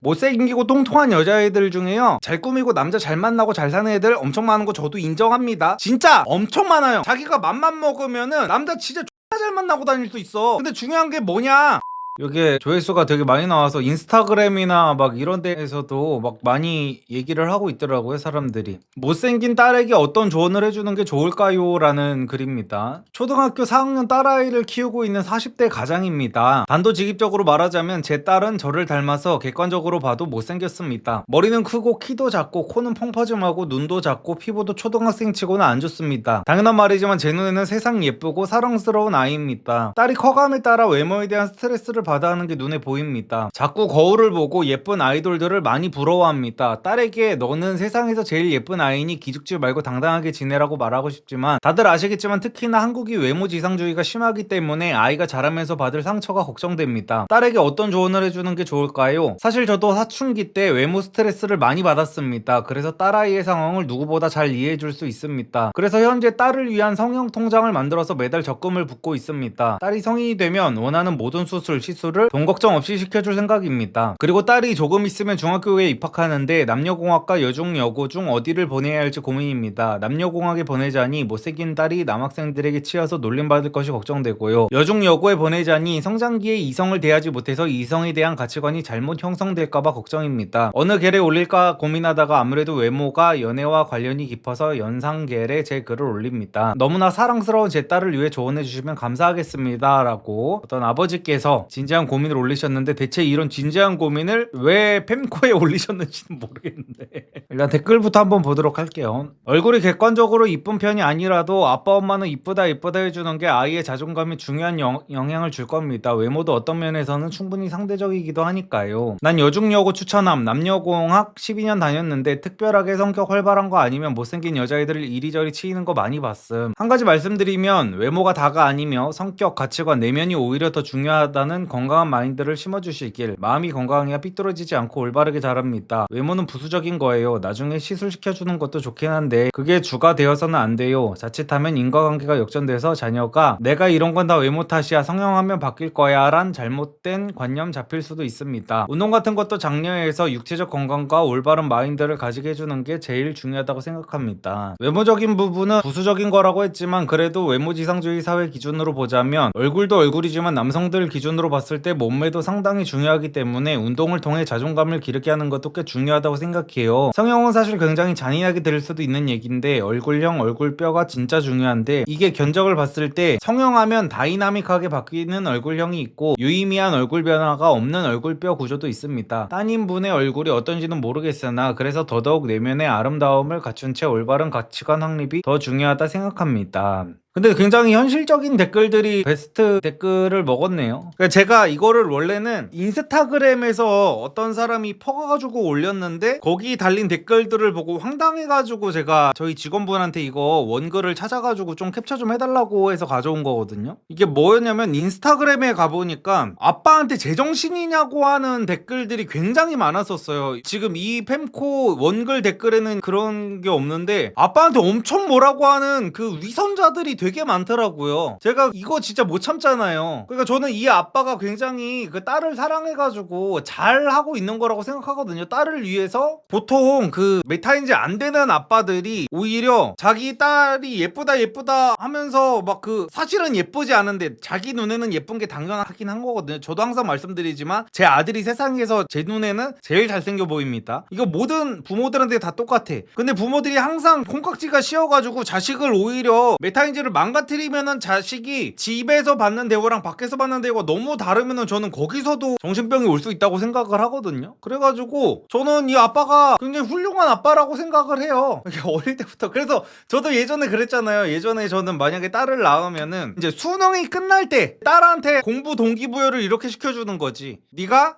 못생기고 통통한 여자애들 중에요, 잘 꾸미고 남자 잘 만나고 잘 사는 애들 엄청 많은 거 저도 인정합니다. 진짜 엄청 많아요. 자기가 맘만 먹으면은 남자 진짜 X나 잘 만나고 다닐 수 있어. 근데 중요한 게 뭐냐, 이게 조회수가 되게 많이 나와서 인스타그램이나 막 이런 데에서도 막 많이 얘기를 하고 있더라고요, 사람들이. 못생긴 딸에게 어떤 조언을 해주는 게 좋을까요? 라는 글입니다. 초등학교 4학년 딸아이를 키우고 있는 40대 가장입니다. 단도직입적으로 말하자면 제 딸은 저를 닮아서 객관적으로 봐도 못생겼습니다. 머리는 크고 키도 작고 코는 펑퍼짐하고 눈도 작고 피부도 초등학생 치고는 안 좋습니다. 당연한 말이지만 제 눈에는 세상 예쁘고 사랑스러운 아이입니다. 딸이 커감에 따라 외모에 대한 스트레스를 받아 하는 게 눈에 보입니다. 자꾸 거울을 보고 예쁜 아이돌들을 많이 부러워합니다. 딸에게 너는 세상에서 제일 예쁜 아이니 기죽지 말고 당당하게 지내라고 말하고 싶지만, 다들 아시겠지만 특히나 한국이 외모 지상주의가 심하기 때문에 아이가 자라면서 받을 상처가 걱정됩니다. 딸에게 어떤 조언을 해주는 게 좋을까요? 사실 저도 사춘기 때 외모 스트레스를 많이 받았습니다. 그래서 딸아이의 상황을 누구보다 잘 이해해줄 수 있습니다. 그래서 현재 딸을 위한 성형 통장을 만들어서 매달 적금을 붓고 있습니다. 딸이 성인이 되면 원하는 모든 수술, 시술을 돈 걱정 없이 시켜줄 생각입니다. 그리고 딸이 조금 있으면 중학교에 입학하는데 남녀공학과 여중 여고 중 어디를 보내야 할지 고민입니다. 남녀공학에 보내자니 못생긴 딸이 남학생들에게 치여서 놀림받을 것이 걱정되고요. 여중 여고에 보내자니 성장기에 이성을 대하지 못해서 이성에 대한 가치관이 잘못 형성될까봐 걱정입니다. 어느 계를 올릴까 고민하다가 아무래도 외모가 연애와 관련이 깊어서 연상계에 제 글을 올립니다. 너무나 사랑스러운 제 딸을 위해 조언해주시면 감사하겠습니다. 라고 어떤 아버지께서 진지한 고민을 올리셨는데, 대체 이런 진지한 고민을 왜 팸코에 올리셨는지는 모르겠는데 일단 댓글부터 한번 보도록 할게요. 얼굴이 객관적으로 이쁜 편이 아니라도 아빠 엄마는 이쁘다 이쁘다 해주는 게 아이의 자존감에 중요한 영향을 줄 겁니다. 외모도 어떤 면에서는 충분히 상대적이기도 하니까요. 난 여중여고 추천함. 남녀공학 12년 다녔는데 특별하게 성격 활발한 거 아니면 못생긴 여자애들을 이리저리 치이는 거 많이 봤음. 한 가지 말씀드리면 외모가 다가 아니며 성격, 가치관, 내면이 오히려 더 중요하다는 건강한 마인드를 심어주시길. 마음이 건강해야 삐뚤어지지 않고 올바르게 자랍니다. 외모는 부수적인 거예요. 나중에 시술시켜주는 것도 좋긴 한데 그게 주가 되어서는 안 돼요. 자칫하면 인과관계가 역전돼서 자녀가 내가 이런 건 다 외모 탓이야, 성형하면 바뀔 거야 란 잘못된 관념 잡힐 수도 있습니다. 운동 같은 것도 장려해서 육체적 건강과 올바른 마인드를 가지게 해주는 게 제일 중요하다고 생각합니다. 외모적인 부분은 부수적인 거라고 했지만 그래도 외모지상주의 사회 기준으로 보자면 얼굴도 얼굴이지만 남성들 기준으로 봤을 때 몸매도 상당히 중요하기 때문에 운동을 통해 자존감을 기르게 하는 것도 꽤 중요하다고 생각해요. 성형은 사실 굉장히 잔인하게 들릴 수도 있는 얘기인데 얼굴형, 얼굴뼈가 진짜 중요한데, 이게 견적을 봤을 때 성형하면 다이나믹하게 바뀌는 얼굴형이 있고 유의미한 얼굴 변화가 없는 얼굴뼈 구조도 있습니다. 따님분의 얼굴이 어떤지는 모르겠으나 그래서 더더욱 내면의 아름다움을 갖춘 채 올바른 가치관 확립이 더 중요하다 생각합니다. 근데 굉장히 현실적인 댓글들이 베스트 댓글을 먹었네요. 그러니까 제가 이거를 원래는 인스타그램에서 어떤 사람이 퍼가지고 올렸는데 거기 달린 댓글들을 보고 황당해가지고 제가 저희 직원분한테 이거 원글을 찾아가지고 좀 캡처 좀 해달라고 해서 가져온 거거든요. 이게 뭐였냐면 인스타그램에 가보니까 아빠한테 제정신이냐고 하는 댓글들이 굉장히 많았었어요. 지금 이 팸코 원글 댓글에는 그런 게 없는데 아빠한테 엄청 뭐라고 하는 그 위선자들이 되게 많더라고요. 제가 이거 진짜 못 참잖아요. 그러니까 저는 이 아빠가 굉장히 그 딸을 사랑해가지고 잘 하고 있는 거라고 생각하거든요. 딸을 위해서. 보통 그 메타인지 안 되는 아빠들이 오히려 자기 딸이 예쁘다 예쁘다 하면서 막 그 사실은 예쁘지 않은데 자기 눈에는 예쁜 게 당연하긴 한 거거든요. 저도 항상 말씀드리지만 제 아들이 세상에서 제 눈에는 제일 잘생겨 보입니다. 이거 모든 부모들한테 다 똑같아. 근데 부모들이 항상 콩깍지가 씌어가지고 자식을 오히려 메타인지를 망가뜨리면은 자식이 집에서 받는 대우랑 밖에서 받는 대우가 너무 다르면은 저는 거기서도 정신병이 올 수 있다고 생각을 하거든요. 그래가지고 저는 이 아빠가 굉장히 훌륭한 아빠라고 생각을 해요. 어릴 때부터. 그래서 저도 예전에 그랬잖아요. 예전에 저는 만약에 딸을 낳으면은 이제 수능이 끝날 때 딸한테 공부 동기부여를 이렇게 시켜주는 거지. 네가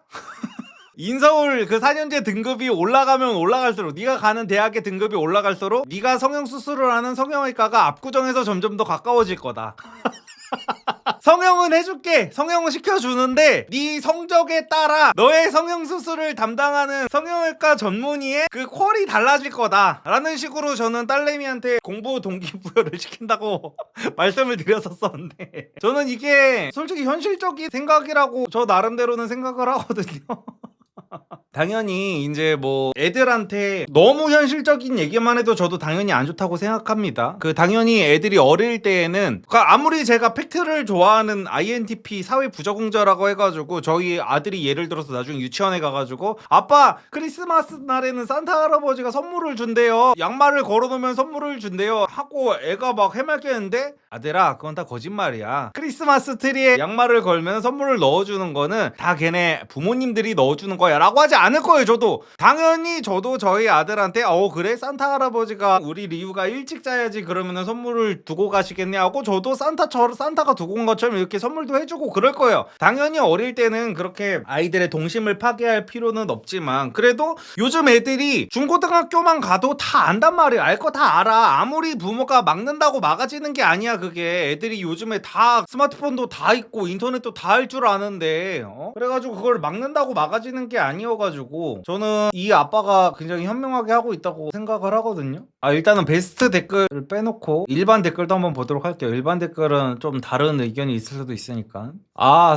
인서울 그 4년제 등급이 올라가면 올라갈수록, 네가 가는 대학의 등급이 올라갈수록 네가 성형수술을 하는 성형외과가 압구정에서 점점 더 가까워질 거다. 성형은 해줄게. 성형은 시켜주는데 네 성적에 따라 너의 성형수술을 담당하는 성형외과 전문의의 그 퀄이 달라질 거다 라는 식으로 저는 딸내미한테 공부 동기부여를 시킨다고 말씀을 드렸었는데, 저는 이게 솔직히 현실적인 생각이라고 저 나름대로는 생각을 하거든요. 당연히 이제 뭐 애들한테 너무 현실적인 얘기만 해도 저도 당연히 안 좋다고 생각합니다. 그 당연히 애들이 어릴 때에는 그러니까 아무리 제가 팩트를 좋아하는 INTP 사회 부적응자라고 해가지고 저희 아들이 예를 들어서 나중에 유치원에 가가지고 아빠 크리스마스 날에는 산타 할아버지가 선물을 준대요, 양말을 걸어놓으면 선물을 준대요 하고 애가 막 해맑겠는데, 아들아 그건 다 거짓말이야. 크리스마스 트리에 양말을 걸면 선물을 넣어주는 거는 다 걔네 부모님들이 넣어주는 거야 라고 하지 않을 거예요. 저도 당연히 저도 저희 아들한테 그래 산타 할아버지가 우리 리우가 일찍 자야지 그러면은 선물을 두고 가시겠네 하고 저도 산타가 두고 온 것처럼 이렇게 선물도 해주고 그럴 거예요. 당연히 어릴 때는 그렇게 아이들의 동심을 파괴할 필요는 없지만 그래도 요즘 애들이 중고등학교만 가도 다 안단 말이에요. 알 거 다 알아. 아무리 부모가 막는다고 막아지는 게 아니야. 그게 애들이 요즘에 다 스마트폰도 다 있고 인터넷도 다 할 줄 아는데 그래가지고 그걸 막는다고 막아지는 게 아니어가지고 저는 이 아빠가 굉장히 현명하게 하고 있다고 생각을 하거든요. 일단은 베스트 댓글을 빼놓고 일반 댓글도 한번 보도록 할게요. 일반 댓글은 좀 다른 의견이 있을 수도 있으니까.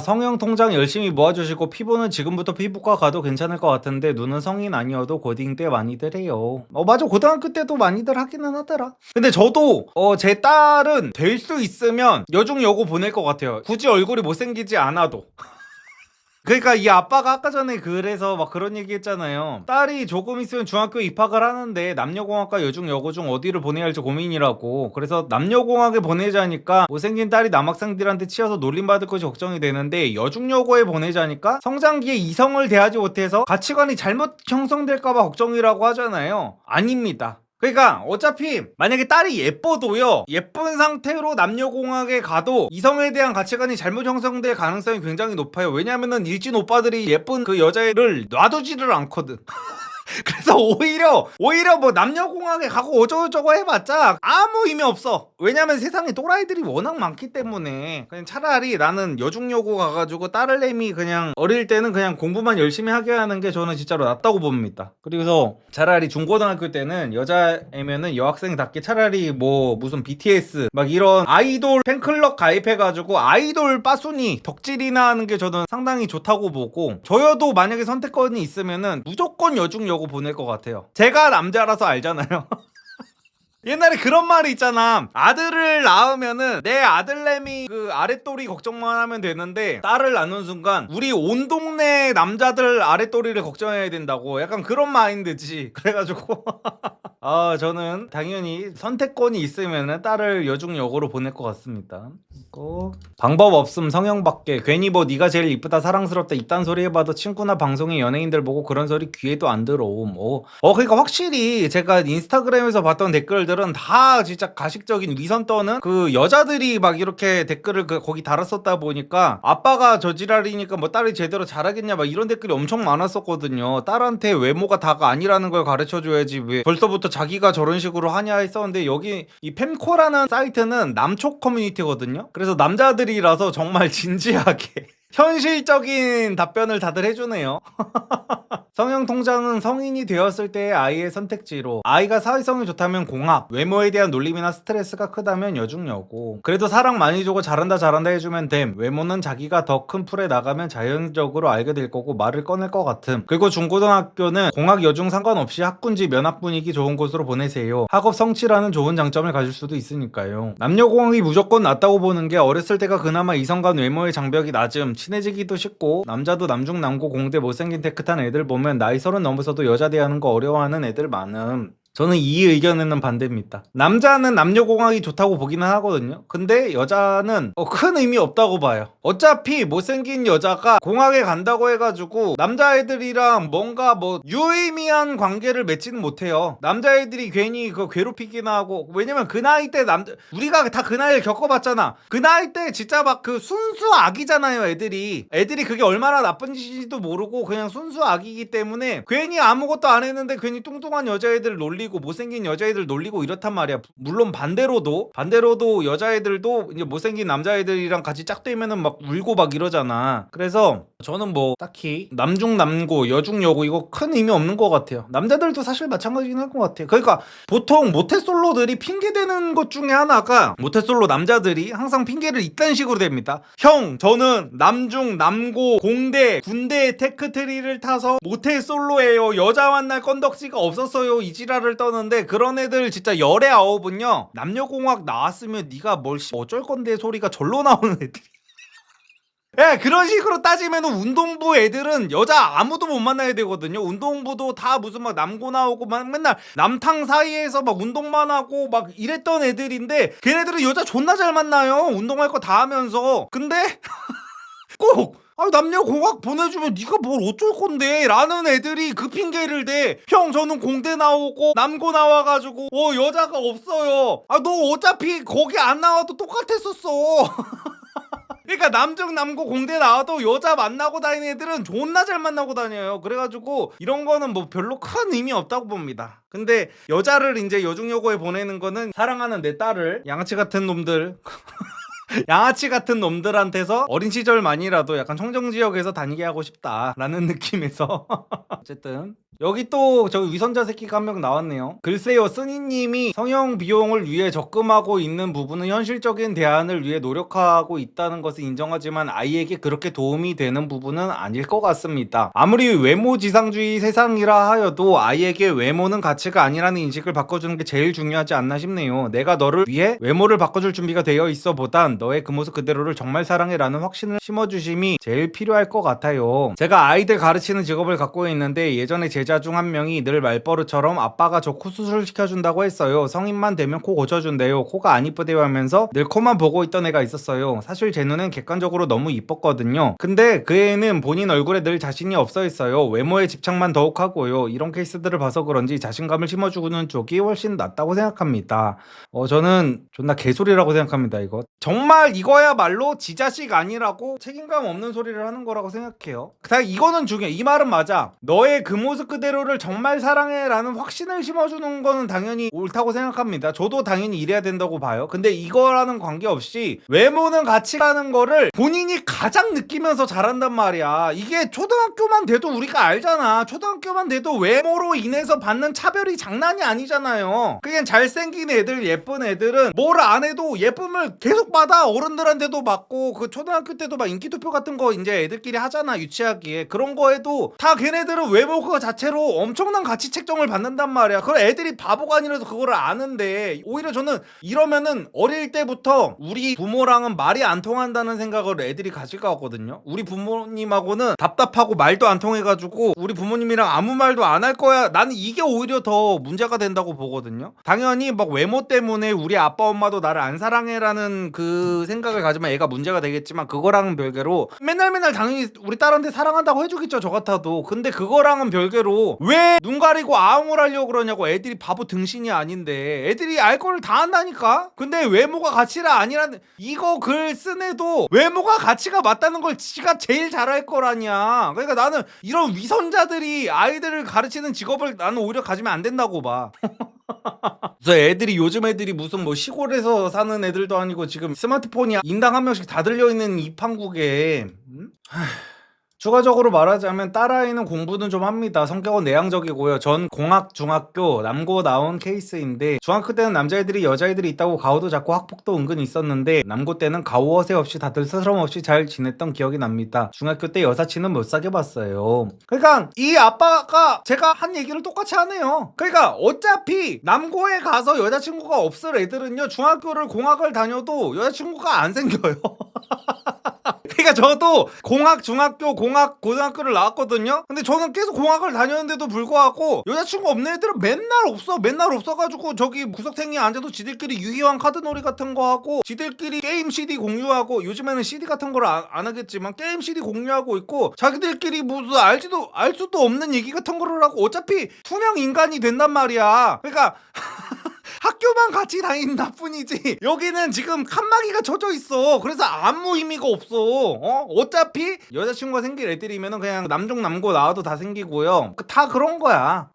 성형 통장 열심히 모아주시고 피부는 지금부터 피부과 가도 괜찮을 것 같은데 눈은 성인 아니어도 고딩 때 많이들 해요. 맞아, 고등학교 때도 많이들 하기는 하더라. 근데 저도 제 딸은 될 수 있으면 여중 여고 보낼 것 같아요. 굳이 얼굴이 못생기지 않아도. 그러니까 이 아빠가 아까 전에 그래서 막 그런 얘기 했잖아요. 딸이 조금 있으면 중학교 입학을 하는데 남녀공학과 여중 여고 중 어디를 보내야 할지 고민이라고. 그래서 남녀공학에 보내자니까 못생긴 딸이 남학생들한테 치여서 놀림받을 것이 걱정이 되는데 여중 여고에 보내자니까 성장기에 이성을 대하지 못해서 가치관이 잘못 형성될까봐 걱정이라고 하잖아요. 아닙니다. 그러니까 어차피 만약에 딸이 예뻐도요, 예쁜 상태로 남녀공학에 가도 이성에 대한 가치관이 잘못 형성될 가능성이 굉장히 높아요. 왜냐면은 일진 오빠들이 예쁜 그 여자애를 놔두지를 않거든. 그래서 오히려 뭐 남녀공학에 가고 어쩌고저쩌고 해봤자 아무 의미 없어. 왜냐면 세상에 또라이들이 워낙 많기 때문에 그냥 차라리 나는 여중여고 가가지고 딸내미 그냥 어릴 때는 그냥 공부만 열심히 하게 하는 게 저는 진짜로 낫다고 봅니다. 그래서 차라리 중고등학교 때는 여자애면은 여학생답게 차라리 뭐 무슨 BTS 막 이런 아이돌 팬클럽 가입해가지고 아이돌 빠순이 덕질이나 하는 게 저는 상당히 좋다고 보고, 저여도 만약에 선택권이 있으면은 무조건 여중여고 보낼 것 같아요. 제가 남자라서 알잖아요. 옛날에 그런 말이 있잖아. 아들을 낳으면은 내 아들내미 그 아랫도리 걱정만 하면 되는데 딸을 낳는 순간 우리 온 동네 남자들 아랫도리를 걱정해야 된다고. 약간 그런 마인드지. 그래가지고 저는 당연히 선택권이 있으면은 딸을 여중여고로 보낼 것 같습니다. 방법 없음 성형밖에. 괜히 뭐 네가 제일 이쁘다 사랑스럽다 이딴 소리 해봐도 친구나 방송에 연예인들 보고 그런 소리 귀에도 안 들어옴. 그러니까 확실히 제가 인스타그램에서 봤던 댓글들은 다 진짜 가식적인 위선 떠는 그 여자들이 막 이렇게 댓글을 거기 달았었다 보니까 아빠가 저지랄이니까 뭐 딸이 제대로 잘하겠냐 막 이런 댓글이 엄청 많았었거든요. 딸한테 외모가 다가 아니라는 걸 가르쳐줘야지 왜 벌써부터 자기가 저런 식으로 하냐 했었는데, 여기 이 fem코라는 사이트는 남촉 커뮤니티거든요. 그래서 남자들이라서 정말 진지하게 현실적인 답변을 다들 해주네요. 성형 통장은 성인이 되었을 때의 아이의 선택지로, 아이가 사회성이 좋다면 공학, 외모에 대한 놀림이나 스트레스가 크다면 여중여고. 그래도 사랑 많이 주고 잘한다 해주면 됨. 외모는 자기가 더 큰 풀에 나가면 자연적으로 알게 될 거고 말을 꺼낼 것 같음. 그리고 중고등학교는 공학 여중 상관없이 학군지 면학 분위기 좋은 곳으로 보내세요. 학업 성취라는 좋은 장점을 가질 수도 있으니까요. 남녀공학이 무조건 낫다고 보는 게 어렸을 때가 그나마 이성 간 외모의 장벽이 낮음, 친해지기도 쉽고 남자도 남중 남고 공대 못생긴 테크탄 애들 보면 나이 30 넘어서도 여자 대하는 거 어려워하는 애들 많음. 저는 이 의견에는 반대입니다. 남자는 남녀공학이 좋다고 보기는 하거든요. 근데 여자는 큰 의미 없다고 봐요. 어차피 못생긴 여자가 공학에 간다고 해가지고 남자애들이랑 뭔가 뭐 유의미한 관계를 맺지는 못해요. 남자애들이 괜히 그 괴롭히기나 하고. 왜냐면 그 나이 때 우리가 다 그 나이를 겪어봤잖아. 그 나이 때 진짜 막 그 순수 악이잖아요. 애들이 그게 얼마나 나쁜 짓인지도 모르고 그냥 순수 악이기 때문에 괜히 아무것도 안 했는데 괜히 뚱뚱한 여자애들 놀리 놀리고 못생긴 여자애들 놀리고 이렇단 말이야. 물론 반대로도 여자애들도 이제 못생긴 남자애들이랑 같이 짝되면은 막 울고 막 이러잖아. 그래서 저는 뭐 딱히 남중 남고 여중 여고 이거 큰 의미 없는 것 같아요. 남자들도 사실 마찬가지긴 할 것 같아요. 그러니까 보통 모태솔로들이 핑계대는 것 중에 하나가 모태솔로 남자들이 항상 핑계를 이딴 식으로 댑니다. 형 저는 남중 남고 공대 군대 테크트리를 타서 모태솔로예요. 여자 만날 건덕지가 없었어요. 이 지랄을 떠는데 그런 애들 진짜 열의 아홉은요 남녀공학 나왔으면 네가 뭘 어쩔 건데 소리가 절로 나오는 애들이. 예, 그런 식으로 따지면 운동부 애들은 여자 아무도 못 만나야 되거든요. 운동부도 다 무슨 막 남고 나오고 막 맨날 남탕 사이에서 막 운동만 하고 막 이랬던 애들인데 걔네들은 여자 존나 잘 만나요. 운동할 거 다 하면서. 근데 꼭 남녀공학 보내주면 네가 뭘 어쩔 건데 라는 애들이 그 핑계를 대. 형 저는 공대 나오고 남고 나와가지고 여자가 없어요. 너 어차피 거기 안 나와도 똑같았었어. 그러니까 남중 남고 공대 나와도 여자 만나고 다니는 애들은 존나 잘 만나고 다녀요. 그래가지고 이런 거는 뭐 별로 큰 의미 없다고 봅니다. 근데 여자를 이제 여중여고에 보내는 거는 사랑하는 내 딸을 양아치 같은 놈들 양아치 같은 놈들한테서 어린 시절만이라도 약간 청정지역에서 다니게 하고 싶다라는 느낌에서 어쨌든 여기 또 저 위선자 새끼가 한 명 나왔네요. 글쎄요, 쓰니님이 성형 비용을 위해 적금하고 있는 부분은 현실적인 대안을 위해 노력하고 있다는 것을 인정하지만 아이에게 그렇게 도움이 되는 부분은 아닐 것 같습니다. 아무리 외모 지상주의 세상이라 하여도 아이에게 외모는 가치가 아니라는 인식을 바꿔주는 게 제일 중요하지 않나 싶네요. 내가 너를 위해 외모를 바꿔줄 준비가 되어 있어 보단 너의 그 모습 그대로를 정말 사랑해 라는 확신을 심어주심이 제일 필요할 것 같아요. 제가 아이들 가르치는 직업을 갖고 있는데 예전에 제자 중 한 명이 늘 말버릇처럼 아빠가 저 코 수술 시켜준다고 했어요. 성인만 되면 코 고쳐준대요. 코가 안 이쁘대요 하면서 늘 코만 보고 있던 애가 있었어요. 사실 제 눈엔 객관적으로 너무 이뻤거든요. 근데 그 애는 본인 얼굴에 늘 자신이 없어 있어요. 외모에 집착만 더욱 하고요. 이런 케이스들을 봐서 그런지 자신감을 심어주는 쪽이 훨씬 낫다고 생각합니다. 저는 존나 개소리라고 생각합니다. 이거 정말 이거야말로 지 자식 아니라고 책임감 없는 소리를 하는 거라고 생각해요. 이거는 중요해. 이 말은 맞아. 너의 그 모습 그대로를 정말 사랑해 라는 확신을 심어주는 거는 당연히 옳다고 생각합니다. 저도 당연히 이래야 된다고 봐요. 근데 이거라는 관계없이 외모는 가치라는 거를 본인이 가장 느끼면서 잘한단 말이야. 이게 초등학교만 돼도 우리가 알잖아. 초등학교만 돼도 외모로 인해서 받는 차별이 장난이 아니잖아요. 그냥 잘생긴 애들 예쁜 애들은 뭘 안 해도 예쁨을 계속 받아. 어른들한테도 받고 그 초등학교 때도 막 인기투표 같은 거 이제 애들끼리 하잖아. 유치하기에. 그런 거에도 다 걔네들은 외모 그거 자체로 엄청난 가치 책정을 받는단 말이야. 그럼 애들이 바보가 아니라서 그거를 아는데 오히려 저는 이러면은 어릴 때부터 우리 부모랑은 말이 안 통한다는 생각을 애들이 가질 것 같거든요. 우리 부모님하고는 답답하고 말도 안 통해가지고 우리 부모님이랑 아무 말도 안 할 거야. 나는 이게 오히려 더 문제가 된다고 보거든요. 당연히 막 외모 때문에 우리 아빠 엄마도 나를 안 사랑해라는 그 생각을 가지면 애가 문제가 되겠지만 그거랑은 별개로 맨날 당연히 우리 딸한테 사랑한다고 해주겠죠. 저 같아도. 근데 그거랑은 별개로 왜 눈 가리고 아웅을 하려고 그러냐고. 애들이 바보 등신이 아닌데 애들이 알 거를 다 한다니까. 근데 외모가 가치라 아니라는 이거 글 쓴 애도 외모가 가치가 맞다는 걸 지가 제일 잘할 거라냐. 그러니까 나는 이런 위선자들이 아이들을 가르치는 직업을 나는 오히려 가지면 안 된다고 봐. 그래서 애들이 요즘 애들이 무슨 뭐 시골에서 사는 애들도 아니고 지금 스마트폰이 인당 한 명씩 다 들려있는 이 판국에 추가적으로 말하자면 딸아이는 공부는 좀 합니다. 성격은 내향적이고요. 전 공학 중학교 남고 나온 케이스인데 중학교 때는 남자애들이 여자애들이 있다고 가오도 잡고 학폭도 은근 있었는데 남고 때는 가오 허세 없이 다들 스스럼 없이 잘 지냈던 기억이 납니다. 중학교 때 여사친은 못 사귀어봤어요. 그러니까 이 아빠가 제가 한 얘기를 똑같이 하네요. 그러니까 어차피 남고에 가서 여자친구가 없을 애들은요 중학교를 공학을 다녀도 여자친구가 안 생겨요. 그러니까 저도 공학 중학교 공학 고등학교를 나왔거든요. 근데 저는 계속 공학을 다녔는데도 불구하고 여자친구 없는 애들은 맨날 없어가지고 저기 구석탱이에 앉아도 지들끼리 유희왕 카드놀이 같은 거 하고 지들끼리 게임 CD 공유하고 요즘에는 CD 같은 걸 안 하겠지만 게임 CD 공유하고 있고 자기들끼리 무슨 알 수도 없는 얘기 같은 거를 하고 어차피 투명 인간이 된단 말이야. 그러니까 학교만 같이 다닌다 뿐이지 여기는 지금 칸막이가 쳐져 있어. 그래서 아무 의미가 없어. 어차피 여자친구가 생길 애들이면은 그냥 남중 남고 나와도 다 생기고요. 다 그런 거야.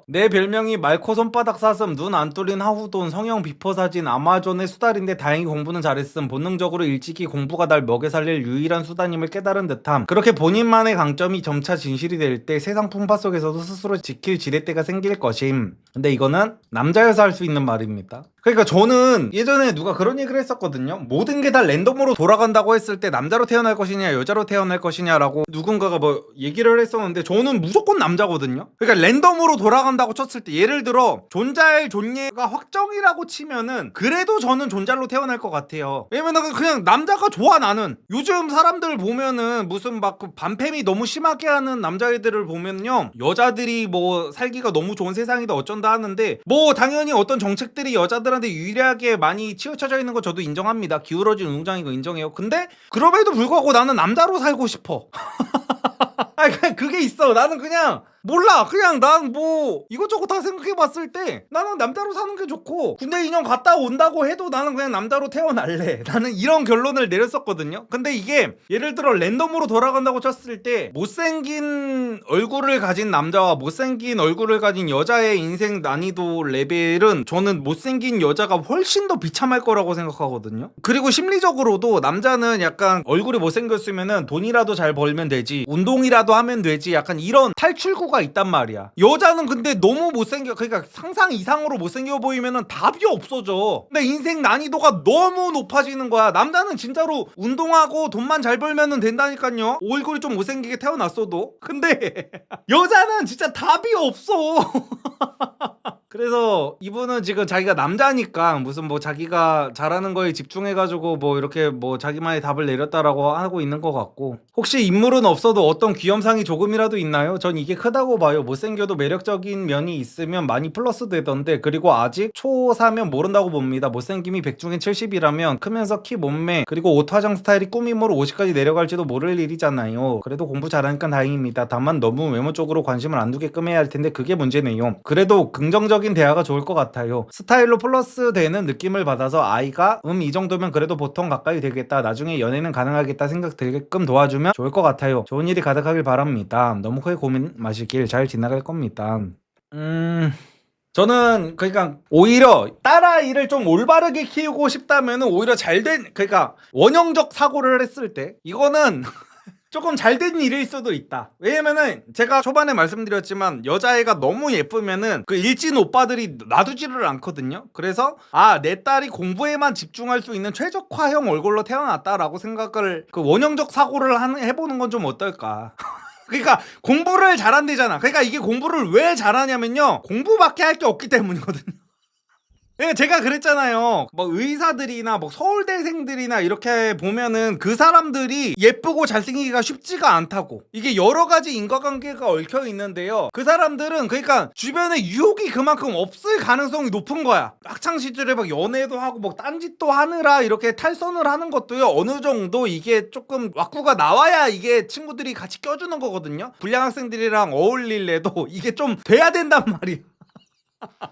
내 별명이 말코 손바닥 사슴 눈 안 뚫린 하후돈 성형 비포 사진 아마존의 수달인데 다행히 공부는 잘했음 본능적으로 일찍이 공부가 날 먹여 살릴 유일한 수단임을 깨달은 듯함. 그렇게 본인만의 강점이 점차 진실이 될 때 세상 풍파 속에서도 스스로 지킬 지렛대가 생길 것임. 근데 이거는 남자여서 할 수 있는 말입니다. 그러니까 저는 예전에 누가 그런 얘기를 했었거든요. 모든 게 다 랜덤으로 돌아간다고 했을 때 남자로 태어날 것이냐 여자로 태어날 것이냐라고 누군가가 뭐 얘기를 했었는데 저는 무조건 남자거든요. 그러니까 랜덤으로 돌아간다고 쳤을 때 예를 들어 존잘 존예가 확정이라고 치면은 그래도 저는 존잘로 태어날 것 같아요. 왜냐면 그냥 남자가 좋아. 나는 요즘 사람들 보면은 무슨 막 그 반팸이 너무 심하게 하는 남자애들을 보면요, 여자들이 뭐 살기가 너무 좋은 세상이다 어쩐다 하는데 뭐 당연히 어떤 정책들이 여자들한테 유리하게 많이 치우쳐져 있는 거 저도 인정합니다. 기울어진 운동장인 거 인정해요. 근데 그럼에도 불구하고 나는 남자로 살고 싶어. 아니 그냥 그게 있어. 나는 그냥 몰라. 그냥 난 뭐 이것저것 다 생각해봤을 때 나는 남자로 사는 게 좋고 군대 2년 갔다 온다고 해도 나는 그냥 남자로 태어날래. 나는 이런 결론을 내렸었거든요. 근데 이게 예를 들어 랜덤으로 돌아간다고 쳤을 때 못생긴 얼굴을 가진 남자와 못생긴 얼굴을 가진 여자의 인생 난이도 레벨은 저는 못생긴 여자가 훨씬 더 비참할 거라고 생각하거든요. 그리고 심리적으로도 남자는 약간 얼굴이 못생겼으면은 돈이라도 잘 벌면 되지 운동이라도 하면 되지 약간 이런 탈출구가 있단 말이야. 여자는 근데 너무 못생겨. 그러니까 상상 이상으로 못생겨 보이면은 답이 없어져. 근데 인생 난이도가 너무 높아지는 거야. 남자는 진짜로 운동하고 돈만 잘 벌면은 된다니까요. 얼굴이 좀 못생기게 태어났어도. 근데 여자는 진짜 답이 없어. 그래서 이분은 지금 자기가 남자니까 무슨 뭐 자기가 잘하는 거에 집중해가지고 뭐 이렇게 뭐 자기만의 답을 내렸다라고 하고 있는 것 같고, 혹시 인물은 없어도 어떤 귀염상이 조금이라도 있나요? 전 이게 크다고 봐요. 못생겨도 매력적인 면이 있으면 많이 플러스 되던데, 그리고 아직 초4면 모른다고 봅니다. 못생김이 100 중에 70이라면 크면서 키 몸매 그리고 옷 화장 스타일이 꾸밈으로 50까지 내려갈지도 모를 일이잖아요. 그래도 공부 잘하니까 다행입니다. 다만 너무 외모 쪽으로 관심을 안 두게끔 해야 할 텐데 그게 문제네요. 그래도 긍정적인 대화가 좋을 것 같아요. 스타일로 플러스 되는 느낌을 받아서 아이가 이 정도면 그래도 보통 가까이 되겠다, 나중에 연애는 가능하겠다 생각 들게끔 도와주면 좋을 것 같아요. 좋은 일이 가득하길 바랍니다. 너무 크게 고민 마시길, 잘 지나갈 겁니다. 저는 그러니까 오히려 딸아이를 좀 올바르게 키우고 싶다면 오히려 잘된, 그러니까 원형적 사고를 했을 때 이거는 조금 잘된 일일 수도 있다. 왜냐면은 제가 초반에 말씀드렸지만 여자애가 너무 예쁘면은 그 일진 오빠들이 놔두지를 않거든요. 그래서 내 딸이 공부에만 집중할 수 있는 최적화형 얼굴로 태어났다라고 생각을, 그 원형적 사고를 해보는 건 좀 어떨까. 그러니까 공부를 잘한대잖아. 그러니까 이게 공부를 왜 잘하냐면요, 공부밖에 할 게 없기 때문이거든요. 예, 제가 그랬잖아요. 뭐 의사들이나 뭐 서울대생들이나 이렇게 보면은 그 사람들이 예쁘고 잘생기기가 쉽지가 않다고. 이게 여러 가지 인과관계가 얽혀 있는데요. 그 사람들은 그러니까 주변에 유혹이 그만큼 없을 가능성이 높은 거야. 학창 시절에 막 연애도 하고 뭐 딴짓도 하느라 이렇게 탈선을 하는 것도요, 어느 정도 이게 조금 왁구가 나와야 이게 친구들이 같이 껴주는 거거든요. 불량 학생들이랑 어울릴래도 이게 좀 돼야 된단 말이야.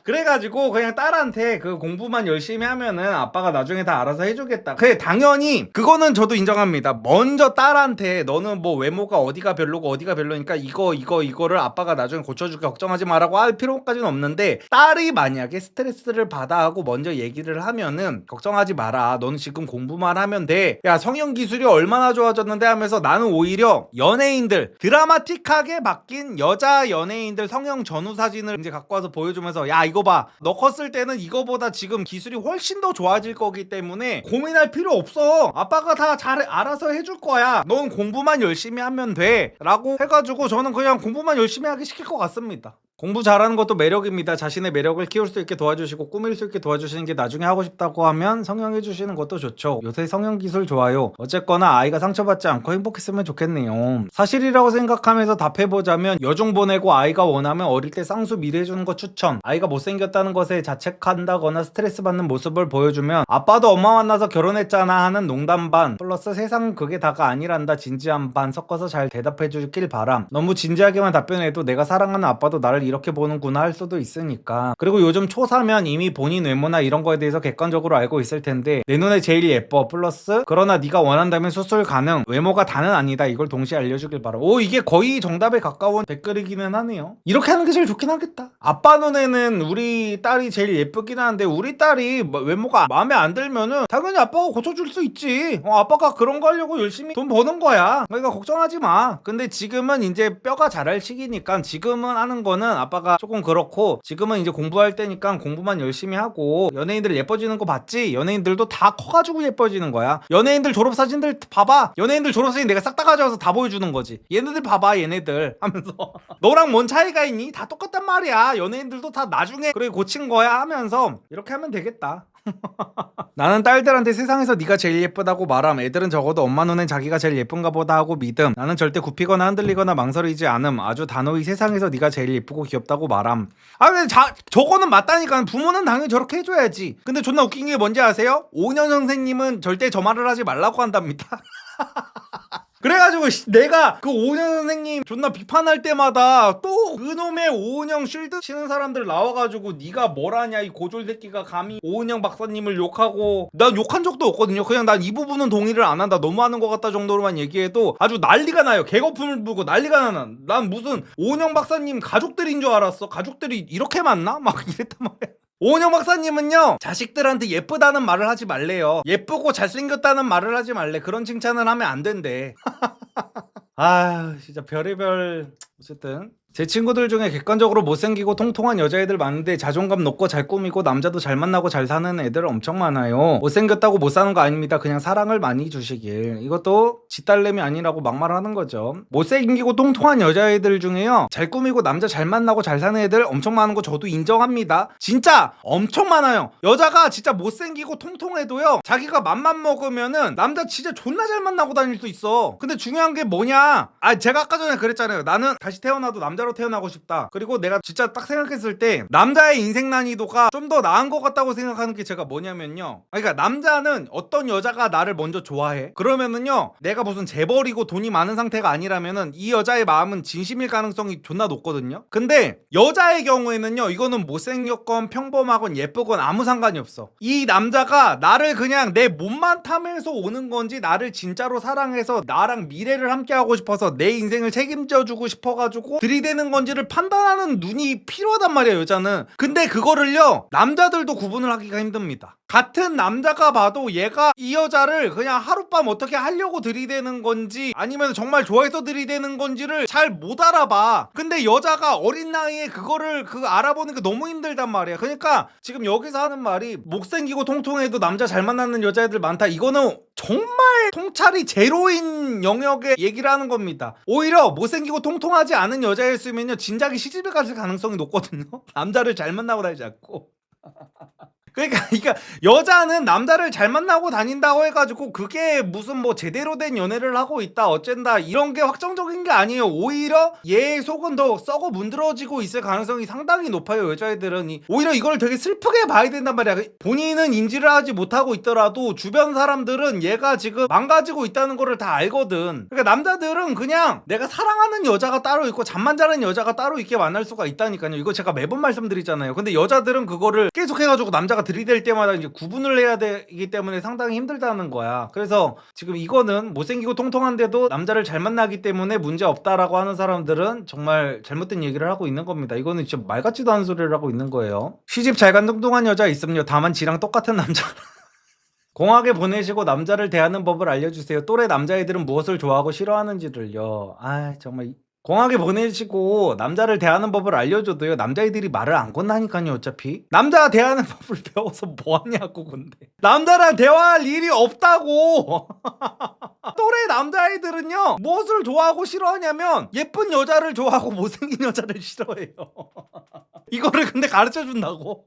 그래가지고 그냥 딸한테 그 공부만 열심히 하면은 아빠가 나중에 다 알아서 해주겠다. 그래, 당연히 그거는 저도 인정합니다. 먼저 딸한테 너는 뭐 외모가 어디가 별로고 어디가 별로니까 이거를 아빠가 나중에 고쳐줄게 걱정하지 마라고 할 필요까지는 없는데, 딸이 만약에 스트레스를 받아 하고 먼저 얘기를 하면은 걱정하지 마라, 너는 지금 공부만 하면 돼, 야 성형 기술이 얼마나 좋아졌는데 하면서 나는 오히려 연예인들, 드라마틱하게 바뀐 여자 연예인들 성형 전후 사진을 이제 갖고 와서 보여주면서 야 이거 봐, 너 컸을 때는 이거보다 지금 기술이 훨씬 더 좋아질 거기 때문에 고민할 필요 없어, 아빠가 다 잘 알아서 해줄 거야, 넌 공부만 열심히 하면 돼 라고 해가지고 저는 그냥 공부만 열심히 하게 시킬 것 같습니다. 공부 잘하는 것도 매력입니다. 자신의 매력을 키울 수 있게 도와주시고 꾸밀 수 있게 도와주시는 게 나중에 하고 싶다고 하면 성형해 주시는 것도 좋죠. 요새 성형 기술 좋아요. 어쨌거나 아이가 상처받지 않고 행복했으면 좋겠네요. 사실이라고 생각하면서 답해보자면 여중 보내고 아이가 원하면 어릴 때 쌍수 미리 해주는 거 추천. 아이가 못생겼다는 것에 자책한다거나 스트레스 받는 모습을 보여주면 아빠도 엄마 만나서 결혼했잖아 하는 농담 반 플러스 세상 그게 다가 아니란다 진지한 반 섞어서 잘 대답해 주길 바람. 너무 진지하게만 답변해도 내가 사랑하는 아빠도 나를 이렇게 보는구나 할 수도 있으니까. 그리고 요즘 초사면 이미 본인 외모나 이런 거에 대해서 객관적으로 알고 있을 텐데 내 눈에 제일 예뻐 플러스 그러나 네가 원한다면 수술 가능 외모가 다는 아니다 이걸 동시에 알려주길 바라. 오 이게 거의 정답에 가까운 댓글이기는 하네요. 이렇게 하는 게 제일 좋긴 하겠다. 아빠 눈에는 우리 딸이 제일 예쁘긴 한데 우리 딸이 외모가 마음에 안 들면은 당연히 아빠가 고쳐줄 수 있지. 아빠가 그런 거 하려고 열심히 돈 버는 거야. 그러니까 걱정하지 마. 근데 지금은 이제 뼈가 자랄 시기니까 지금은 하는 거는 아빠가 조금 그렇고 지금은 이제 공부할 때니까 공부만 열심히 하고 연예인들 예뻐지는 거 봤지? 연예인들도 다 커가지고 예뻐지는 거야. 연예인들 졸업사진들 봐봐. 연예인들 졸업사진 내가 싹 다 가져와서 다 보여주는 거지. 얘네들 봐봐 얘네들 하면서 너랑 뭔 차이가 있니? 다 똑같단 말이야. 연예인들도 다 나중에 그래 고친 거야 하면서 이렇게 하면 되겠다. 나는 딸들한테 세상에서 네가 제일 예쁘다고 말함. 애들은 적어도 엄마 눈엔 자기가 제일 예쁜가 보다 하고 믿음. 나는 절대 굽히거나 흔들리거나 망설이지 않음. 아주 단호히 세상에서 네가 제일 예쁘고 귀엽다고 말함. 아 근데 저거는 맞다니까. 부모는 당연히 저렇게 해줘야지. 근데 존나 웃긴 게 뭔지 아세요? 5년 선생님은 절대 저 말을 하지 말라고 한답니다. 그래가지고 내가 그 5년 선생님 존나 비판할 때마다 또 그놈의 오은영 쉴드 치는 사람들 나와가지고 네가 뭘 하냐 이 고졸 새끼가 감히 오은영 박사님을 욕하고 난 욕한 적도 없거든요. 그냥 난 이 부분은 동의를 안 한다 너무하는 것 같다 정도로만 얘기해도 아주 난리가 나요. 개거품을 부고 난리가 나나. 난 무슨 오은영 박사님 가족들인 줄 알았어. 가족들이 이렇게 많나? 막 이랬단 말이야. 오은영 박사님은요 자식들한테 예쁘다는 말을 하지 말래요. 예쁘고 잘생겼다는 말을 하지 말래. 그런 칭찬을 하면 안 된대. 아 진짜 별의별. 어쨌든 제 친구들 중에 객관적으로 못생기고 통통한 여자애들 많은데 자존감 높고 잘 꾸미고 남자도 잘 만나고 잘 사는 애들 엄청 많아요. 못생겼다고 못 사는 거 아닙니다. 그냥 사랑을 많이 주시길. 이것도 지 딸내미 아니라고 막말하는 거죠. 못생기고 통통한 여자애들 중에요 잘 꾸미고 남자 잘 만나고 잘 사는 애들 엄청 많은 거 저도 인정합니다. 진짜 엄청 많아요. 여자가 진짜 못생기고 통통해도요 자기가 맘만 먹으면은 남자 진짜 존나 잘 만나고 다닐 수 있어. 근데 중요한 게 뭐냐, 제가 아까 전에 그랬잖아요. 나는 다시 태어나도 남자로 태어나고 싶다. 그리고 내가 진짜 딱 생각했을 때 남자의 인생 난이도가 좀 더 나은 것 같다고 생각하는 게 제가 뭐냐면요, 그러니까 남자는 어떤 여자가 나를 먼저 좋아해 그러면은요 내가 무슨 재벌이고 돈이 많은 상태가 아니라면은 이 여자의 마음은 진심일 가능성이 존나 높거든요. 근데 여자의 경우에는요 이거는 못생겼건 평범하건 예쁘건 아무 상관이 없어. 이 남자가 나를 그냥 내 몸만 탐해서 오는 건지 나를 진짜로 사랑해서 나랑 미래를 함께 하고 싶어서 내 인생을 책임져 주고 싶어가지고 들이대는 건지를 판단하는 눈이 필요하단 말이야 여자는. 근데 그거를요 남자들도 구분을 하기가 힘듭니다. 같은 남자가 봐도 얘가 이 여자를 그냥 하룻밤 어떻게 하려고 들이대는 건지 아니면 정말 좋아해서 들이대는 건지를 잘 못 알아봐. 근데 여자가 어린 나이에 그거를 알아보는 게 너무 힘들단 말이야. 그러니까 지금 여기서 하는 말이 못생기고 통통해도 남자 잘 만나는 여자애들 많다, 이거는 정말 통찰이 제로인 영역의 얘기를 하는 겁니다. 오히려 못생기고 통통하지 않은 여자였으면요 진작에 시집에 갔을 가능성이 높거든요. 남자를 잘 만나고 다니지 않고. 그러니까 여자는 남자를 잘 만나고 다닌다고 해가지고 그게 무슨 뭐 제대로 된 연애를 하고 있다 어쩐다 이런 게 확정적인 게 아니에요. 오히려 얘 속은 더 썩어 문드러지고 있을 가능성이 상당히 높아요. 여자애들은 오히려 이걸 되게 슬프게 봐야 된단 말이야. 본인은 인지를 하지 못하고 있더라도 주변 사람들은 얘가 지금 망가지고 있다는 거를 다 알거든. 그러니까 남자들은 그냥 내가 사랑하는 여자가 따로 있고 잠만 자는 여자가 따로 있게 만날 수가 있다니까요. 이거 제가 매번 말씀드리잖아요. 근데 여자들은 그거를 계속 해가지고 남자가 들이댈 때마다 이제 구분을 해야 되기 때문에 상당히 힘들다는 거야. 그래서 지금 이거는 못생기고 통통한데도 남자를 잘 만나기 때문에 문제 없다라고 하는 사람들은 정말 잘못된 얘기를 하고 있는 겁니다. 이거는 진짜 말 같지도 않은 소리를 하고 있는 거예요. 시집 잘 간 통통한 여자 있음요. 다만 지랑 똑같은 남자. 공하게 보내시고 남자를 대하는 법을 알려주세요. 또래 남자애들은 무엇을 좋아하고 싫어하는지를요. 정말 공하게 보내시고 남자를 대하는 법을 알려줘도요 남자애들이 말을 안 건나니까요. 어차피 남자 대하는 법을 배워서 뭐하냐고. 근데 남자랑 대화할 일이 없다고. 또래 남자애들은요 무엇을 좋아하고 싫어하냐면 예쁜 여자를 좋아하고 못생긴 여자를 싫어해요. 이거를 근데 가르쳐준다고.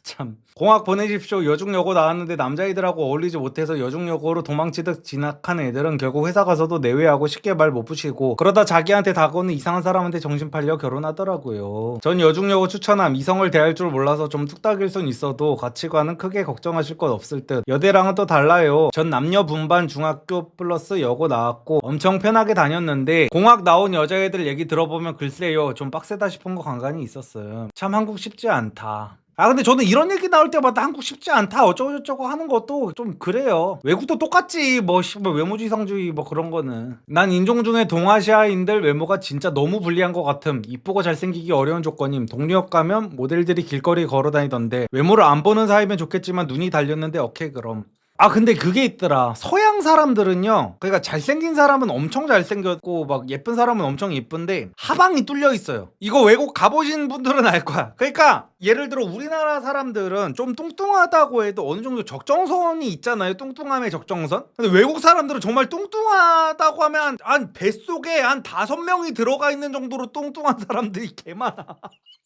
참. 공학 보내십시오. 여중여고 나왔는데 남자애들하고 어울리지 못해서 여중여고로 도망치듯 진학한 애들은 결국 회사 가서도 내외하고 쉽게 말 못 붙이고 그러다 자기한테 다가오는 이상한 사람한테 정신 팔려 결혼하더라고요. 전 여중여고 추천함. 이성을 대할 줄 몰라서 좀 뚝딱일 순 있어도 가치관은 크게 걱정하실 것 없을 듯. 여대랑은 또 달라요. 전 남녀 분반 중학교 플러스 여고 나왔고 엄청 편하게 다녔는데 공학 나온 여자애들 얘기 들어보면 글쎄요 좀 빡세다 싶은 거 간간히 있었어요. 참 한국 쉽지 않다. 근데 저는 이런 얘기 나올 때마다 한국 쉽지 않다 어쩌고저쩌고 하는 것도 좀 그래요. 외국도 똑같지 뭐 외모지상주의 뭐 그런 거는. 난 인종 중에 동아시아인들 외모가 진짜 너무 불리한 것 같음. 이쁘고 잘생기기 어려운 조건임. 동료역 가면 모델들이 길거리에 걸어다니던데 외모를 안 보는 사이면 좋겠지만 눈이 달렸는데 오케이 그럼. 근데 그게 있더라. 서양 사람들은요, 그러니까 잘생긴 사람은 엄청 잘생겼고 막 예쁜 사람은 엄청 예쁜데 하방이 뚫려 있어요. 이거 외국 가보신 분들은 알 거야. 그러니까 예를 들어 우리나라 사람들은 좀 뚱뚱하다고 해도 어느 정도 적정선이 있잖아요. 뚱뚱함의 적정선. 근데 외국 사람들은 정말 뚱뚱하다고 하면 한 뱃속에 한 5명이 들어가 있는 정도로 뚱뚱한 사람들이 개 많아.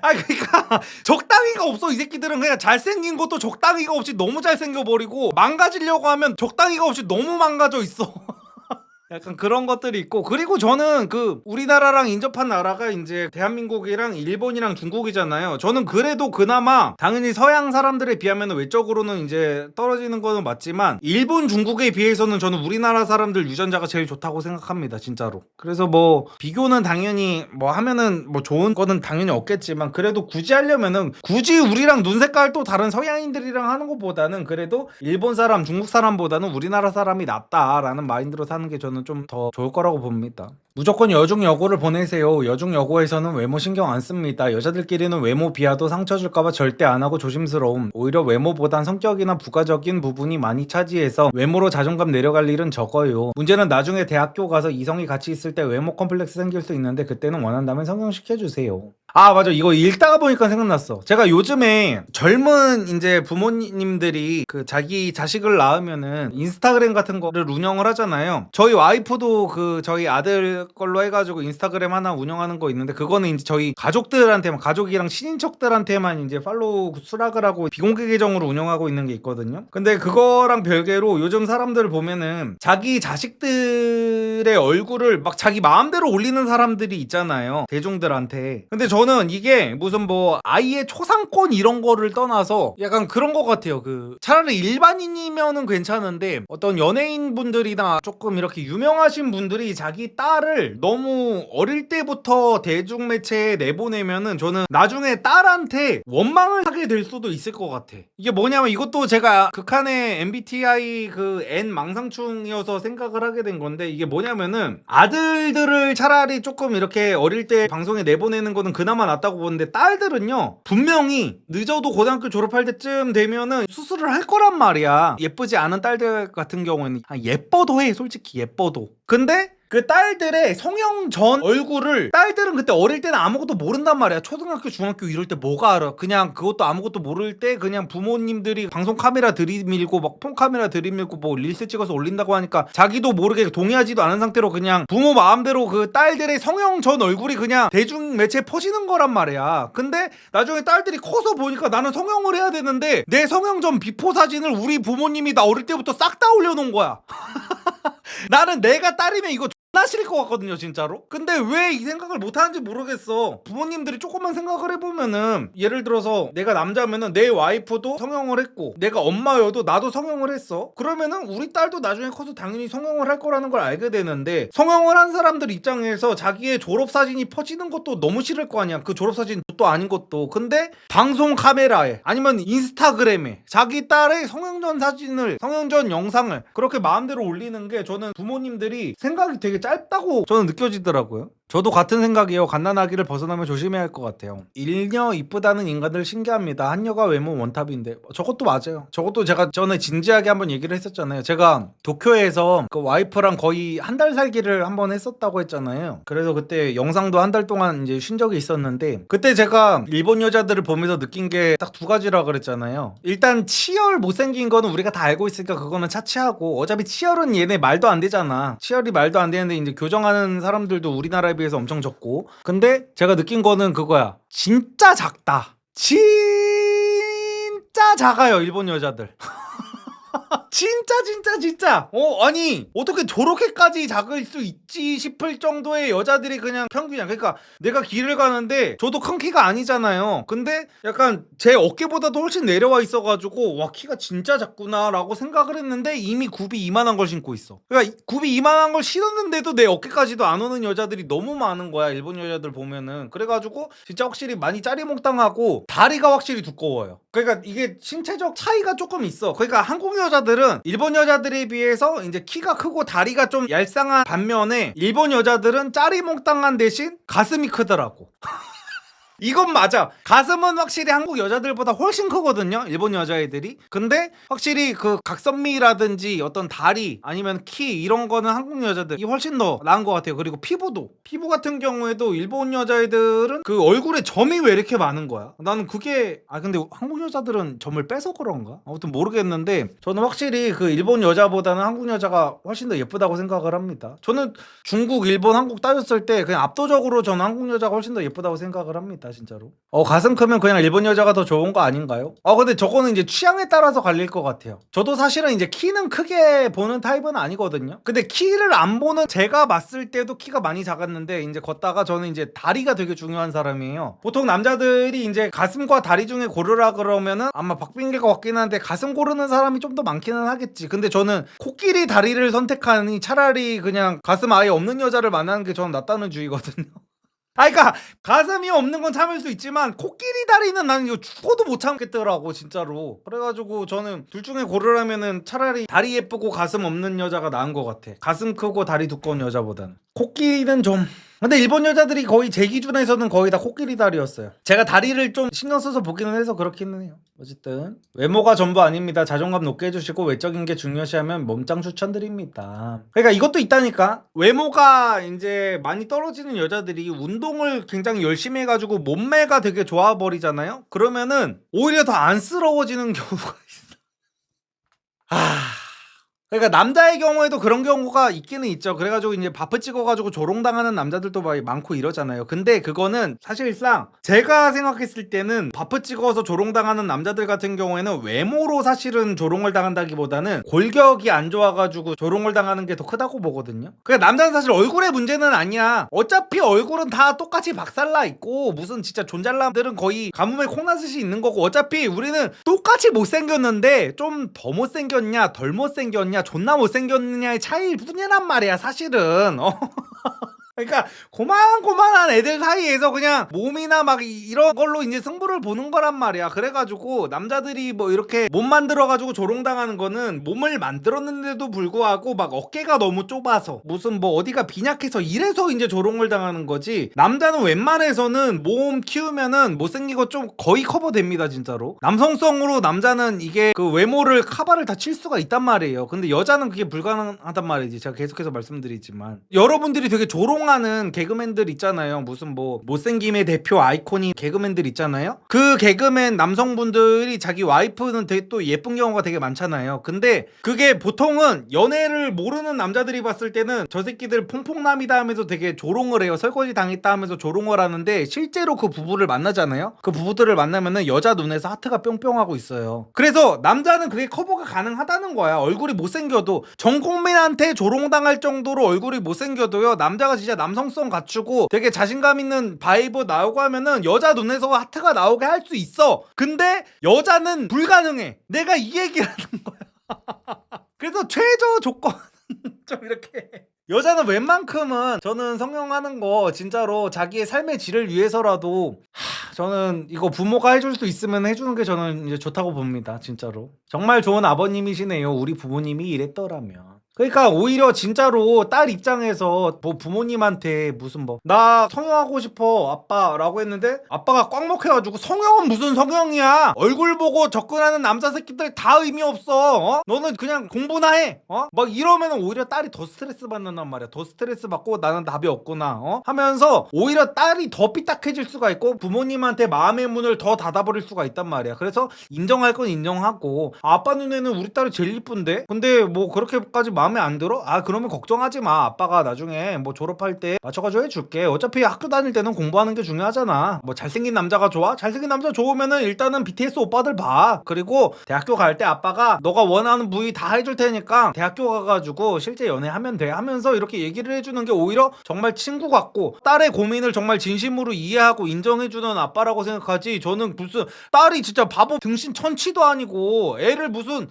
그러니까 적당히가 없어. 이 새끼들은 그냥 잘생긴 것도 적당히가 없이 너무 잘생겨버리고 망가지려고 하면 적당히가 없이 너무 망가져 있어. 약간 그런 것들이 있고, 그리고 저는 그 우리나라랑 인접한 나라가 이제 대한민국이랑 일본이랑 중국이잖아요. 저는 그래도 그나마 당연히 서양 사람들에 비하면 외적으로는 이제 떨어지는 거는 맞지만 일본 중국에 비해서는 저는 우리나라 사람들 유전자가 제일 좋다고 생각합니다. 진짜로. 그래서 뭐 비교는 당연히 뭐 하면은 뭐 좋은 거는 당연히 없겠지만 그래도 굳이 하려면은 굳이 우리랑 눈 색깔도 다른 서양인들이랑 하는 것보다는 그래도 일본 사람 중국 사람보다는 우리나라 사람이 낫다라는 마인드로 사는 게 저는 좀 더 좋을 거라고 봅니다. 무조건 여중 여고를 보내세요. 여중 여고에서는 외모 신경 안 씁니다. 여자들끼리는 외모 비하도 상처 줄까봐 절대 안 하고 조심스러움. 오히려 외모보단 성격이나 부가적인 부분이 많이 차지해서 외모로 자존감 내려갈 일은 적어요. 문제는 나중에 대학교 가서 이성이 같이 있을 때 외모 컴플렉스 생길 수 있는데 그때는 원한다면 성형시켜주세요. 맞아. 이거 읽다가 보니까 생각났어. 제가 요즘에 젊은 이제 부모님들이 그 자기 자식을 낳으면은 인스타그램 같은 거를 운영을 하잖아요. 저희 와이프도 그 저희 아들 걸로 해가지고 인스타그램 하나 운영하는 거 있는데 그거는 이제 저희 가족들한테만, 가족이랑 친인척들한테만 이제 팔로우 수락을 하고 비공개 계정으로 운영하고 있는 게 있거든요. 근데 그거랑 별개로 요즘 사람들 보면은 자기 자식들의 얼굴을 막 자기 마음대로 올리는 사람들이 있잖아요. 대중들한테. 근데 저는 이게 무슨 뭐 아이의 초상권 이런 거를 떠나서 약간 그런 거 같아요. 그 차라리 일반인이면은 괜찮은데 어떤 연예인분들이나 조금 이렇게 유명하신 분들이 자기 딸을 너무 어릴 때부터 대중매체에 내보내면은 저는 나중에 딸한테 원망을 하게 될 수도 있을 것 같아. 이게 뭐냐면 이것도 제가 극한의 MBTI 그 N 망상충이어서 생각을 하게 된 건데 이게 뭐냐면은 아들들을 차라리 조금 이렇게 어릴 때 방송에 내보내는 거는 그나마 낫다고 보는데 딸들은요 분명히 늦어도 고등학교 졸업할 때쯤 되면은 수술을 할 거란 말이야. 예쁘지 않은 딸들 같은 경우에는 예뻐도 해. 솔직히 예뻐도. 근데 그 딸들의 성형 전 얼굴을 딸들은 그때 어릴 때는 아무것도 모른단 말이야. 초등학교 중학교 이럴 때 뭐가 알아. 그냥 그것도 아무것도 모를 때 그냥 부모님들이 방송 카메라 들이밀고 막 폰 카메라 들이밀고 뭐 릴스 찍어서 올린다고 하니까 자기도 모르게 동의하지도 않은 상태로 그냥 부모 마음대로 그 딸들의 성형 전 얼굴이 그냥 대중 매체에 퍼지는 거란 말이야. 근데 나중에 딸들이 커서 보니까 나는 성형을 해야 되는데 내 성형 전 비포 사진을 우리 부모님이 나 어릴 때부터 싹 다 올려놓은 거야. 나는 내가 딸이면 이거 나 싫을 것 같거든요 진짜로. 근데 왜 이 생각을 못하는지 모르겠어. 부모님들이 조금만 생각을 해보면은 예를 들어서 내가 남자면은 내 와이프도 성형을 했고 내가 엄마여도 나도 성형을 했어. 그러면은 우리 딸도 나중에 커서 당연히 성형을 할 거라는 걸 알게 되는데 성형을 한 사람들 입장에서 자기의 졸업사진이 퍼지는 것도 너무 싫을 거 아니야. 그 졸업사진 또 아닌 것도. 근데 방송 카메라에 아니면 인스타그램에 자기 딸의 성형 전 사진을, 성형 전 영상을 그렇게 마음대로 올리는 게 저는 부모님들이 생각이 되게 짧다고 저는 느껴지더라고요. 저도 같은 생각이에요. 갓난아기를 벗어나면 조심해야 할 것 같아요. 일녀 이쁘다는 인간들 신기합니다. 한여가 외모 원탑인데 저것도 맞아요. 저것도 제가 전에 진지하게 한번 얘기를 했었잖아요. 제가 도쿄에서 그 와이프랑 거의 한 달 살기를 한번 했었다고 했잖아요. 그래서 그때 영상도 한 달 동안 이제 쉰 적이 있었는데 그때 제가 일본 여자들을 보면서 느낀 게 딱 두 가지라 그랬잖아요. 일단 치열 못생긴 거는 우리가 다 알고 있으니까 그거는 차치하고 어차피 치열은 얘네 말도 안 되잖아. 치열이 말도 안 되는데 이제 교정하는 사람들도 우리나라에 비해서 엄청 적고. 근데 제가 느낀 거는 그거야. 진짜 작다. 진짜 진짜 작아요 일본 여자들. 진짜 아니 어떻게 저렇게까지 작을 수 있지 싶을 정도의 여자들이 그냥 평균이야. 그러니까 내가 길을 가는데 저도 큰 키가 아니잖아요. 근데 약간 제 어깨보다도 훨씬 내려와 있어가지고 와 키가 진짜 작구나 라고 생각을 했는데 이미 굽이 이만한 걸 신고 있어. 그러니까 굽이 이만한 걸 신었는데도 내 어깨까지도 안 오는 여자들이 너무 많은 거야 일본 여자들 보면은. 그래가지고 진짜 확실히 많이 짜리몽땅하고 다리가 확실히 두꺼워요. 그러니까 이게 신체적 차이가 조금 있어. 그러니까 한국 여자들은 일본 여자들에 비해서 이제 키가 크고 다리가 좀 얄쌍한 반면에 일본 여자들은 짜리몽땅한 대신 가슴이 크더라고. 이건 맞아. 가슴은 확실히 한국 여자들보다 훨씬 크거든요 일본 여자애들이. 근데 확실히 그 각선미라든지 어떤 다리 아니면 키 이런 거는 한국 여자들이 훨씬 더 나은 것 같아요. 그리고 피부 같은 경우에도 일본 여자애들은 그 얼굴에 점이 왜 이렇게 많은 거야. 나는 그게 근데 한국 여자들은 점을 빼서 그런가 아무튼 모르겠는데 저는 확실히 그 일본 여자보다는 한국 여자가 훨씬 더 예쁘다고 생각을 합니다. 저는 중국 일본 한국 따졌을 때 그냥 압도적으로 저는 한국 여자가 훨씬 더 예쁘다고 생각을 합니다 진짜로. 가슴 크면 그냥 일본 여자가 더 좋은 거 아닌가요? 근데 저거는 이제 취향에 따라서 갈릴 것 같아요. 저도 사실은 이제 키는 크게 보는 타입은 아니거든요. 근데 키를 안 보는 제가 봤을 때도 키가 많이 작았는데 이제 걷다가 저는 이제 다리가 되게 중요한 사람이에요. 보통 남자들이 이제 가슴과 다리 중에 고르라 그러면은 아마 박빙일 것 같긴 한데 가슴 고르는 사람이 좀 더 많기는 하겠지. 근데 저는 코끼리 다리를 선택하니 차라리 그냥 가슴 아예 없는 여자를 만나는 게 저는 낫다는 주의거든요. 그러니까 가슴이 없는 건 참을 수 있지만 코끼리 다리는 나는 이거 죽어도 못 참겠더라고 진짜로. 그래가지고 저는 둘 중에 고르라면은 차라리 다리 예쁘고 가슴 없는 여자가 나은 것 같아. 가슴 크고 다리 두꺼운 여자보다는. 코끼리는 좀 근데 일본 여자들이 거의 제 기준에서는 거의 다 코끼리 다리였어요. 제가 다리를 좀 신경 써서 보기는 해서 그렇기는 해요. 어쨌든 외모가 전부 아닙니다. 자존감 높게 해주시고 외적인 게 중요시하면 몸짱 추천드립니다. 그러니까 이것도 있다니까. 외모가 이제 많이 떨어지는 여자들이 운동을 굉장히 열심히 해가지고 몸매가 되게 좋아버리잖아요. 그러면은 오히려 더 안쓰러워지는 경우가 있어. 그러니까 남자의 경우에도 그런 경우가 있기는 있죠. 그래가지고 이제 바프 찍어가지고 조롱당하는 남자들도 많고 이러잖아요. 근데 그거는 사실상 제가 생각했을 때는 바프 찍어서 조롱당하는 남자들 같은 경우에는 외모로 사실은 조롱을 당한다기보다는 골격이 안 좋아가지고 조롱을 당하는 게 더 크다고 보거든요. 그러니까 남자는 사실 얼굴의 문제는 아니야. 어차피 얼굴은 다 똑같이 박살나 있고 무슨 진짜 존잘남들은 거의 가뭄에 콩나듯이 있는 거고 어차피 우리는 똑같이 못생겼는데 좀 더 못생겼냐 덜 못생겼냐 존나 못생겼느냐의 차이일 뿐이란 말이야 사실은. 그러니까 고만고만한 애들 사이에서 그냥 몸이나 막 이런 걸로 이제 승부를 보는 거란 말이야. 그래가지고 남자들이 뭐 이렇게 몸 만들어가지고 조롱당하는 거는 몸을 만들었는데도 불구하고 막 어깨가 너무 좁아서 무슨 뭐 어디가 빈약해서 이래서 이제 조롱을 당하는 거지. 남자는 웬만해서는 몸 키우면은 못생기고 좀 거의 커버됩니다 진짜로. 남성성으로 남자는 이게 그 외모를 카바를 다 칠 수가 있단 말이에요. 근데 여자는 그게 불가능하단 말이지. 제가 계속해서 말씀드리지만 여러분들이 되게 조롱하는 개그맨들 있잖아요. 무슨 뭐 못생김의 대표 아이콘이 개그맨들 있잖아요. 그 개그맨 남성분들이 자기 와이프는 되게 또 예쁜 경우가 되게 많잖아요. 근데 그게 보통은 연애를 모르는 남자들이 봤을 때는 저 새끼들 퐁퐁남이다 하면서 되게 조롱을 해요. 설거지 당했다 하면서 조롱을 하는데 실제로 그 부부를 만나잖아요. 그 부부들을 만나면은 여자 눈에서 하트가 뿅뿅하고 있어요. 그래서 남자는 그게 커버가 가능하다는 거야. 얼굴이 못생겨도 전 국민한테 조롱당할 정도로 얼굴이 못생겨도요. 남자가 진짜 남성성 갖추고 되게 자신감 있는 바이브 나오고 하면은 여자 눈에서 하트가 나오게 할 수 있어. 근데 여자는 불가능해. 내가 이 얘기를 하는 거야. 그래서 최저 조건 좀 이렇게 여자는 웬만큼은 저는 성형하는 거 진짜로 자기의 삶의 질을 위해서라도 저는 이거 부모가 해줄 수 있으면 해주는 게 저는 이제 좋다고 봅니다. 진짜로 정말 좋은 아버님이시네요. 우리 부모님이 이랬더라면. 그러니까 오히려 진짜로 딸 입장에서 뭐 부모님한테 무슨 뭐 나 성형하고 싶어 아빠라고 했는데 아빠가 꽉 먹혀가지고 성형은 무슨 성형이야. 얼굴 보고 접근하는 남자 새끼들 다 의미 없어. 너는 그냥 공부나 해. 막 이러면 오히려 딸이 더 스트레스 받는단 말이야. 더 스트레스 받고 나는 답이 없구나 하면서 오히려 딸이 더 삐딱해질 수가 있고 부모님한테 마음의 문을 더 닫아버릴 수가 있단 말이야. 그래서 인정할 건 인정하고 아빠 눈에는 우리 딸이 제일 이쁜데 근데 뭐 그렇게까지 마음에 안 들어? 아 그러면 걱정하지 마. 아빠가 나중에 뭐 졸업할 때 맞춰가지고 해줄게. 어차피 학교 다닐 때는 공부하는 게 중요하잖아. 뭐 잘생긴 남자가 좋아? 잘생긴 남자 좋으면은 일단은 BTS 오빠들 봐. 그리고 대학교 갈 때 아빠가 너가 원하는 부위 다 해줄 테니까 대학교 가가지고 실제 연애하면 돼 하면서 이렇게 얘기를 해주는 게 오히려 정말 친구 같고 딸의 고민을 정말 진심으로 이해하고 인정해주는 아빠라고 생각하지. 저는 무슨 딸이 진짜 바보 등신 천치도 아니고 애를 무슨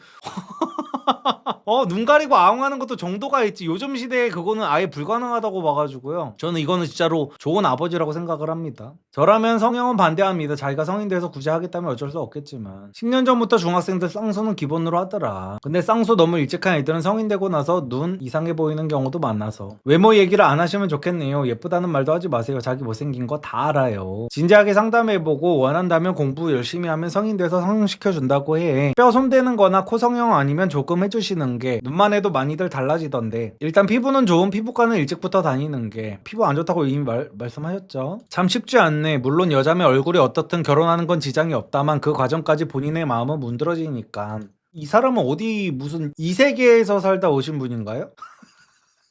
눈 가리고 아웅하는 것도 정도가 있지. 요즘 시대에 그거는 아예 불가능하다고 봐가지고요. 저는 이거는 진짜로 좋은 아버지라고 생각을 합니다. 저라면 성형은 반대합니다. 자기가 성인 돼서 굳이 하겠다면 어쩔 수 없겠지만 10년 전부터 중학생들 쌍수는 기본으로 하더라. 근데 쌍수 너무 일찍 한 애들은 성인 되고 나서 눈 이상해 보이는 경우도 많아서 외모 얘기를 안 하시면 좋겠네요. 예쁘다는 말도 하지 마세요. 자기 못생긴 거 다 알아요. 진지하게 상담해보고 원한다면 공부 열심히 하면 성인 돼서 성형시켜준다고 해. 뼈 손대는 거나 코 성형 아니면 조금 해주시는 게 눈만 해도 많이들 달라지던데 일단 피부는 좋은 피부과는 일찍부터 다니는 게 피부 안 좋다고 이미 말씀하셨죠. 참 쉽지 않네. 물론 여자면 얼굴이 어떻든 결혼하는 건 지장이 없다만 그 과정까지 본인의 마음은 문드러지니까. 이 사람은 어디 무슨 이 세계에서 살다 오신 분인가요?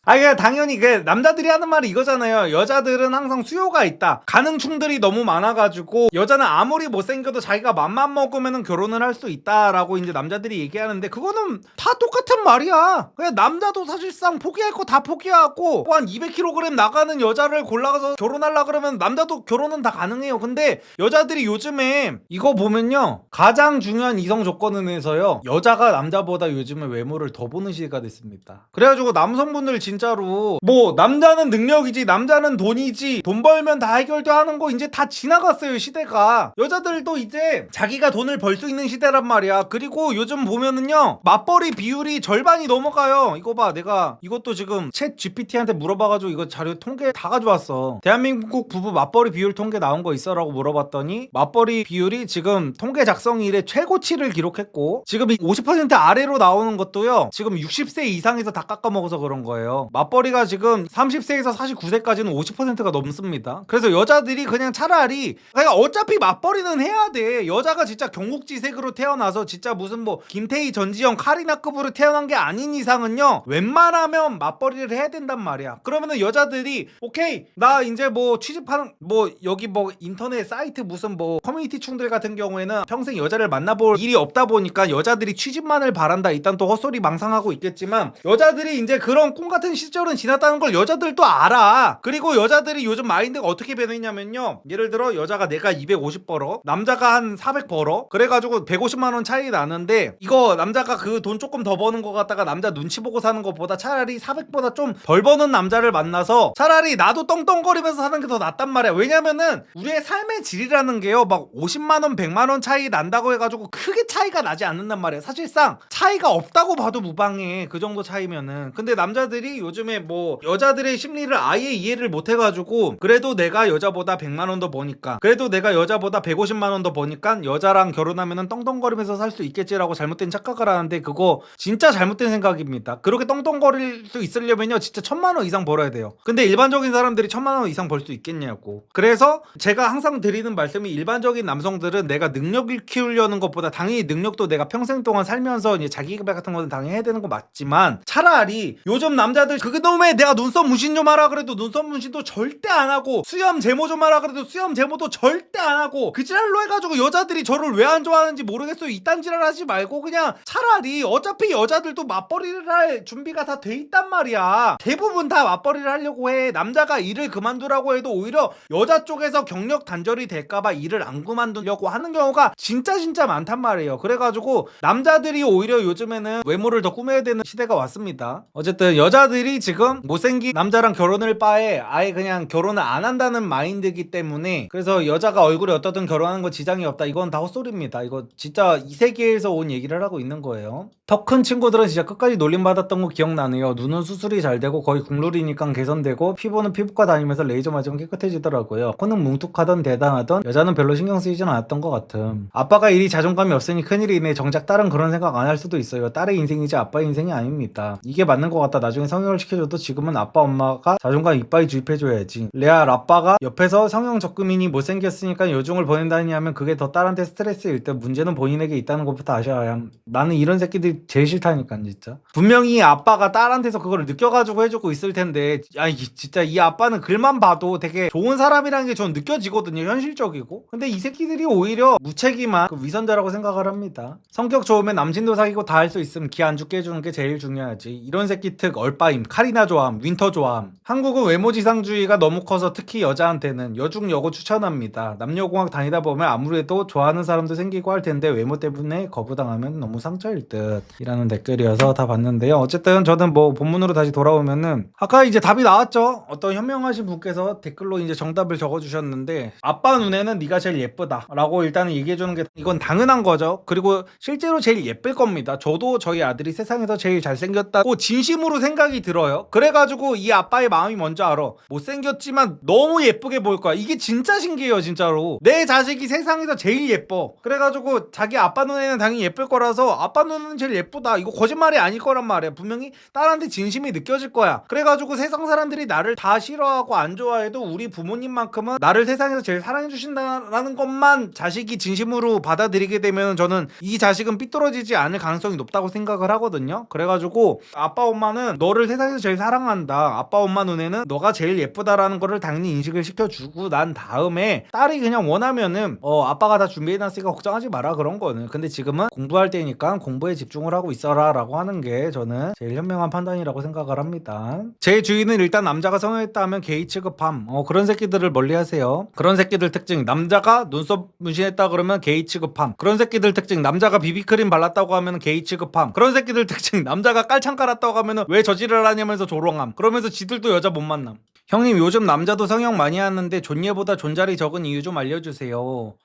그냥 당연히 남자들이 하는 말이 이거잖아요. 여자들은 항상 수요가 있다. 가능충들이 너무 많아가지고 여자는 아무리 못생겨도 자기가 맘만 먹으면 결혼을 할 수 있다라고 이제 남자들이 얘기하는데 그거는 다 똑같은 말이야. 그냥 남자도 사실상 포기할 거 다 포기하고 한 200kg 나가는 여자를 골라서 결혼하려 그러면 남자도 결혼은 다 가능해요. 근데 여자들이 요즘에 이거 보면요. 가장 중요한 이성 조건은에서요. 여자가 남자보다 요즘에 외모를 더 보는 시대가 됐습니다. 그래가지고 남성분들 진짜로 뭐 남자는 능력이지 남자는 돈이지 돈 벌면 다 해결돼 하는 거 이제 다 지나갔어요 시대가. 여자들도 이제 자기가 돈을 벌 수 있는 시대란 말이야. 그리고 요즘 보면은요 맞벌이 비율이 절반이 넘어가요. 이거 봐 내가 이것도 지금 챗 GPT한테 물어봐가지고 이거 자료 통계 다 가져왔어. 대한민국 부부 맞벌이 비율 통계 나온 거 있어라고 물어봤더니 맞벌이 비율이 지금 통계 작성 이래 최고치를 기록했고 지금 50% 아래로 나오는 것도요 지금 60세 이상에서 다 깎아먹어서 그런 거예요. 맞벌이가 지금 30세에서 49세까지는 50%가 넘습니다. 그래서 여자들이 그냥 차라리 그러니까 어차피 맞벌이는 해야 돼. 여자가 진짜 경국지색으로 태어나서 진짜 무슨 뭐 김태희 전지현 카리나급으로 태어난 게 아닌 이상은요 웬만하면 맞벌이를 해야 된단 말이야. 그러면은 여자들이 오케이 나 이제 뭐 취직하는 뭐 여기 뭐 인터넷 사이트 무슨 뭐 커뮤니티 충들 같은 경우에는 평생 여자를 만나볼 일이 없다 보니까 여자들이 취직만을 바란다. 일단 또 헛소리 망상하고 있겠지만 여자들이 이제 그런 꿈 같은 시절은 지났다는 걸 여자들도 알아. 그리고 여자들이 요즘 마인드가 어떻게 변했냐면요 예를 들어 여자가 내가 250 벌어 남자가 한 400 벌어 그래가지고 150만원 차이 나는데 이거 남자가 그 돈 조금 더 버는 거 갖다가 남자 눈치 보고 사는 것보다 차라리 400보다 좀 덜 버는 남자를 만나서 차라리 나도 떵떵거리면서 사는 게 더 낫단 말이야. 왜냐면은 우리의 삶의 질이라는 게요 막 50만원 100만원 차이 난다고 해가지고 크게 차이가 나지 않는단 말이야. 사실상 차이가 없다고 봐도 무방해. 그 정도 차이면은. 근데 남자들이 요즘에 뭐 여자들의 심리를 아예 이해를 못 해가지고 그래도 내가 여자보다 100만원 더 버니까 그래도 내가 여자보다 150만원 더 버니까 여자랑 결혼하면은 떵떵거리면서 살 수 있겠지라고 잘못된 착각을 하는데 그거 진짜 잘못된 생각입니다. 그렇게 떵떵거릴 수 있으려면요 진짜 1000만원 이상 벌어야 돼요. 근데 일반적인 사람들이 1000만원 이상 벌 수 있겠냐고. 그래서 제가 항상 드리는 말씀이 일반적인 남성들은 내가 능력을 키우려는 것보다 당연히 능력도 내가 평생 동안 살면서 이제 자기 개발 같은 거는 당연히 해야 되는 거 맞지만 차라리 요즘 남자들 그놈의 내가 눈썹 문신 좀 하라 그래도 눈썹 문신도 절대 안 하고 수염 제모 좀 하라 그래도 수염 제모도 절대 안 하고 그 지랄로 해가지고 여자들이 저를 왜 안 좋아하는지 모르겠어요. 이딴 지랄 하지 말고 그냥 차라리 어차피 여자들도 맞벌이를 할 준비가 다 돼 있단 말이야. 대부분 다 맞벌이를 하려고 해. 남자가 일을 그만두라고 해도 오히려 여자 쪽에서 경력 단절이 될까봐 일을 안 그만두려고 하는 경우가 진짜 많단 말이에요. 그래가지고 남자들이 오히려 요즘에는 외모를 더 꾸며야 되는 시대가 왔습니다. 어쨌든 여자들이 지금 못생긴 남자랑 결혼을 바에 아예 그냥 결혼을 안 한다는 마인드이기 때문에 그래서 여자가 얼굴이 어떻든 결혼하는 거 지장이 없다. 이건 다 헛소리입니다. 이거 진짜 이 세계에서 온 얘기를 하고 있는 거예요. 더 큰 친구들은 진짜 끝까지 놀림받았던 거 기억나네요. 눈은 수술이 잘 되고 거의 국룰이니까 개선되고 피부는 피부과 다니면서 레이저 맞으면 깨끗해지더라고요. 코는 뭉툭하던 대단하던 여자는 별로 신경 쓰이진 않았던 것 같음. 아빠가 일이 자존감이 없으니 큰일이네. 정작 딸은 그런 생각 안 할 수도 있어요. 딸의 인생이지 아빠의 인생이 아닙니다. 이게 맞는 것 같다. 나중에 성형을 성형을 시켜줘도 지금은 아빠 엄마가 자존감 이빠이 주입해줘야지. 레알 아빠가 옆에서 성형 적금이니 못생겼으니까 요중을 보낸다니 하면 그게 더 딸한테 스트레스일 때 문제는 본인에게 있다는 것부터 아셔야 함. 나는 이런 새끼들이 제일 싫다니까 진짜. 분명히 아빠가 딸한테서 그걸 느껴가지고 해주고 있을 텐데 아니 진짜 이 아빠는 글만 봐도 되게 좋은 사람이라는 게 전 느껴지거든요. 현실적이고. 근데 이 새끼들이 오히려 무책임한 그 위선자라고 생각을 합니다. 성격 좋으면 남친도 사귀고 다 할 수 있음. 기 안 죽게 해주는 게 제일 중요하지. 이런 새끼 특 얼빠임, 카리나 좋아함, 윈터 좋아함. 한국은 외모지상주의가 너무 커서 특히 여자한테는 여중 여고 추천합니다. 남녀공학 다니다 보면 아무래도 좋아하는 사람도 생기고 할 텐데 외모 때문에 거부당하면 너무 상처일 듯 이라는 댓글이어서 다 봤는데요. 어쨌든 저는 뭐 본문으로 다시 돌아오면은 아까 이제 답이 나왔죠. 어떤 현명하신 분께서 댓글로 이제 정답을 적어주셨는데 아빠 눈에는 네가 제일 예쁘다 라고 일단은 얘기해주는 게 이건 당연한 거죠. 그리고 실제로 제일 예쁠 겁니다. 저도 저희 아들이 세상에서 제일 잘생겼다고 진심으로 생각이 들어요. 그래가지고 이 아빠의 마음이 뭔지 알아. 못생겼지만 너무 예쁘게 보일 거야. 이게 진짜 신기해요 진짜로. 내 자식이 세상에서 제일 예뻐. 그래가지고 자기 아빠 눈에는 당연히 예쁠 거라서 아빠 눈은 제일 예쁘다. 이거 거짓말이 아닐 거란 말이야. 분명히 딸한테 진심이 느껴질 거야. 그래가지고 세상 사람들이 나를 다 싫어하고 안 좋아해도 우리 부모님만큼은 나를 세상에서 제일 사랑해 주신다라는 것만 자식이 진심으로 받아들이게 되면 저는 이 자식은 삐뚤어지지 않을 가능성이 높다고 생각을 하거든요. 그래가지고 아빠 엄마는 너를 세상에서 제일 사랑한다. 아빠 엄마 눈에는 너가 제일 예쁘다라는 거를 당연히 인식을 시켜주고 난 다음에 딸이 그냥 원하면은 아빠가 다 준비해놨으니까 걱정하지 마라 그런 거는. 근데 지금은 공부할 때니까 공부에 집중을 하고 있어라 라고 하는 게 저는 제일 현명한 판단이라고 생각을 합니다. 제 주위는 일단 남자가 성형했다 하면 게이 취급함. 그런 새끼들을 멀리 하세요. 그런 새끼들 특징 남자가 눈썹 문신했다 그러면 게이 취급함. 그런 새끼들 특징 남자가 비비크림 발랐다고 하면 게이 취급함. 그런 새끼들 특징 남자가 깔창 깔았다고 하면 왜 저지를 하냐면서 조롱함. 그러면서 지들도 여자 못 만남. 형님 요즘 남자도 성형 많이 하는데 존예보다 존잘이 적은 이유 좀 알려주세요.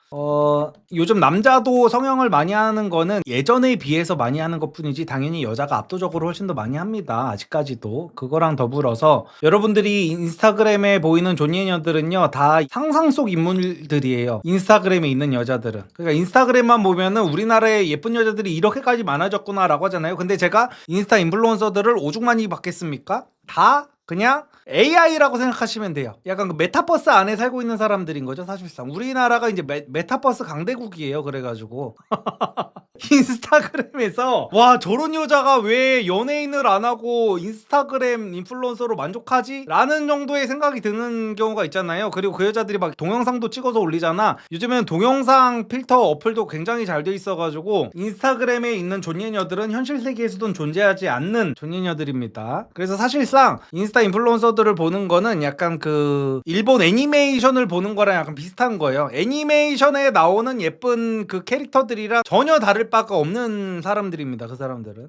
요즘 남자도 성형을 많이 하는 거는 예전에 비해서 많이 하는 것 뿐이지 당연히 여자가 압도적으로 훨씬 더 많이 합니다. 아직까지도. 그거랑 더불어서 여러분들이 인스타그램에 보이는 존예녀들은요 다 상상 속 인물들이에요. 인스타그램에 있는 여자들은. 그러니까 인스타그램만 보면은 우리나라에 예쁜 여자들이 이렇게까지 많아졌구나 라고 하잖아요. 근데 제가 인스타 인플루언서들을 오죽 많이 봤겠습니까? 다 그냥 AI라고 생각하시면 돼요. 약간 그 메타버스 안에 살고 있는 사람들인 거죠 사실상. 우리나라가 이제 메타버스 강대국이에요. 그래가지고 인스타그램에서 와 저런 여자가 왜 연예인을 안 하고 인스타그램 인플루언서로 만족하지? 라는 정도의 생각이 드는 경우가 있잖아요. 그리고 그 여자들이 막 동영상도 찍어서 올리잖아. 요즘에는 동영상 필터 어플도 굉장히 잘 돼 있어가지고 인스타그램에 있는 존예녀들은 현실 세계에서도 존재하지 않는 존예녀들입니다. 그래서 사실상 인스타 인플루언서들을 보는 거는 약간 그 일본 애니메이션을 보는 거랑 약간 비슷한 거예요. 애니메이션에 나오는 예쁜 그 캐릭터들이랑 전혀 다를 바가 없는 사람들입니다. 그 사람들은.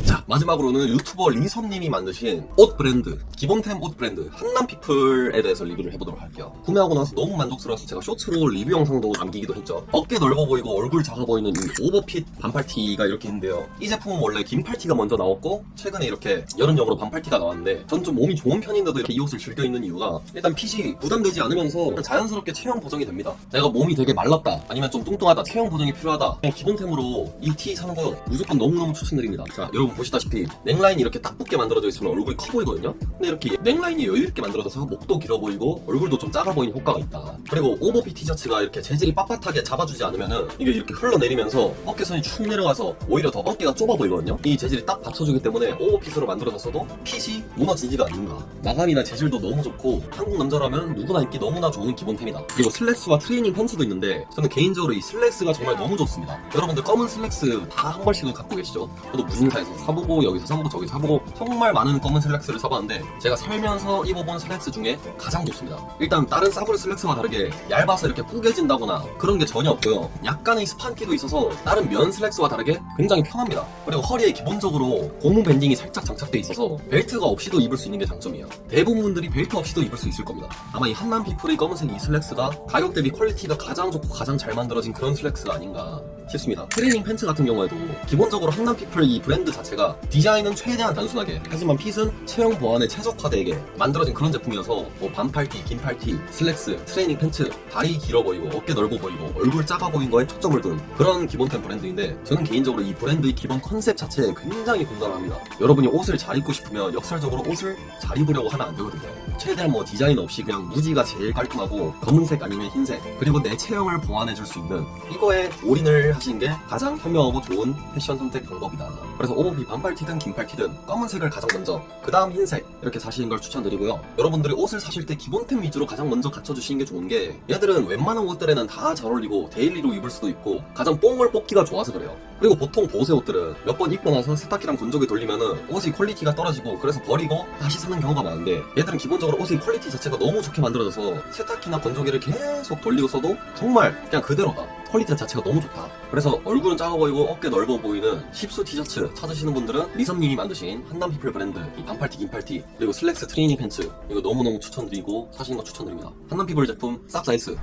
자, 마지막으로는 유튜버 리선님이 만드신 옷 브랜드, 기본템 옷 브랜드 한남피플에 대해서 리뷰를 해보도록 할게요. 구매하고 나서 너무 만족스러워서 제가 쇼츠로 리뷰 영상도 남기기도 했죠. 어깨 넓어 보이고 얼굴 작아 보이는 이 오버핏 반팔티가 이렇게 있는데요. 이 제품은 원래 긴 팔티가 먼저 나왔고 최근에 이렇게 여름용으로 반팔티가 나왔는데 전 좀 몸이 좋은 편인데도 이렇게 이 옷을 즐겨 입는 이유가 일단 핏이 부담되지 않으면서 자연스럽게 체형 보정이 됩니다. 내가 몸이 되게 말랐다 아니면 좀 뚱뚱하다 체형 보정이 필요하다 그냥 기본템으로 이 티 사는 거 무조건 너무너무 추천드립니다. 자, 여러분 보시다시피 넥라인이 이렇게 딱 붙게 만들어져 있으면 얼굴이 커 보이거든요. 근데 이렇게 넥라인이 여유있게 만들어져서 목도 길어 보이고 얼굴도 좀 작아 보이는 효과가 있다. 그리고 오버핏 티셔츠가 이렇게 재질이 빳빳하게 잡아주지 않으면 이게 이렇게 흘러내리면서 어깨선이 축 내려가서 오히려 더 어깨가 좁아 보이거든요. 이 재질이 딱 받쳐주기 때문에 오버핏으로 만들어졌어도 핏이 무너지지가 않는가. 마감이나 재질도 너무 좋고 한국 남자라면 누구나 입기 너무나 좋은 기본템이다. 그리고 슬랙스와 트레이닝 팬츠도 있는데 저는 개인적으로 이 슬랙스가 정말 너무 좋습니다. 여러분들 검은 슬랙스 다 한 벌씩은 갖고 계시죠? 저도 무신사에서 사보고 여기서 사보고 저기서 사보고 정말 많은 검은 슬랙스를 사봤는데 제가 살면서 입어본 슬랙스 중에 가장 좋습니다. 일단 다른 싸구려 슬랙스와 다르게 얇아서 이렇게 구겨진다거나 그런 게 전혀 없고요. 약간의 스판기도 있어서 다른 면 슬랙스와 다르게 굉장히 편합니다. 그리고 허리에 기본적으로 고무 밴딩이 살짝 장착돼 있어서 벨트가 없이도 입을 수 있는 게 장점이에요. 대부분 분들이 벨트 없이도 입을 수 있을 겁니다. 아마 이 한남피플의 검은색 이 슬랙스가 가격 대비 퀄리티가 가장 좋고 가장 잘 만들어진 그런 슬랙스가 아닌가 싶습니다. 트레이닝 팬츠 같은 경우에도 기본적으로 한남피플 이 브랜드 자체가 디자인은 최대한 단순하게, 하지만 핏은 체형 보완에 최적화되게 만들어진 그런 제품이어서 뭐 반팔티, 긴팔티, 슬랙스, 트레이닝 팬츠, 다리 길어 보이고 어깨 넓어 보이고 얼굴 작아 보인 거에 초점을 둔 그런 기본템 브랜드인데, 저는 개인적으로 이 브랜드의 기본 컨셉 자체에 굉장히 공감을 합니다. 여러분이 옷을 잘 입고 싶으면 역설적으로 옷을 잘 입으려고 하면 안 되거든요. 최대한 뭐 디자인 없이 그냥 무지가 제일 깔끔하고 검은색 아니면 흰색, 그리고 내 체형을 보완해줄 수 있는 이거에 올인을 하시는 게 가장 현명하고 좋은 패션 선택 방법이다. 그래서 오버핏 반팔티든 긴팔티든 검은색을 가장 먼저, 그 다음 흰색 이렇게 사시는 걸 추천드리고요. 여러분들이 옷을 사실 때 기본템 위주로 가장 먼저 갖춰주시는 게 좋은 게, 얘들은 웬만한 옷들에는 다 잘 어울리고 데일리로 입을 수도 있고 가장 뽕을 뽑기가 좋아서 그래요. 그리고 보통 보세 옷들은 몇 번 입고 나서 세탁기랑 건조기 돌리면은 옷의 퀄리티가 떨어지고 그래서 버리고 다시 사는 경우가 많은데, 얘들은 기본적으로 옷의 퀄리티 자체가 너무 좋게 만들어져서 세탁기나 건조기를 계속 돌리고 써도 정말 그냥 그대로다. 퀄리티 자체가 너무 좋다. 그래서 얼굴은 작아 보이고 어깨 넓어 보이는 십수 티셔츠 찾으시는 분들은 리섬님이 만드신 한남피플 브랜드 이 반팔티, 긴팔티, 그리고 슬랙스 트레이닝 팬츠, 이거 너무너무 추천드리고 사시는 거 추천드립니다. 한남피플 제품 싹 다 있어요.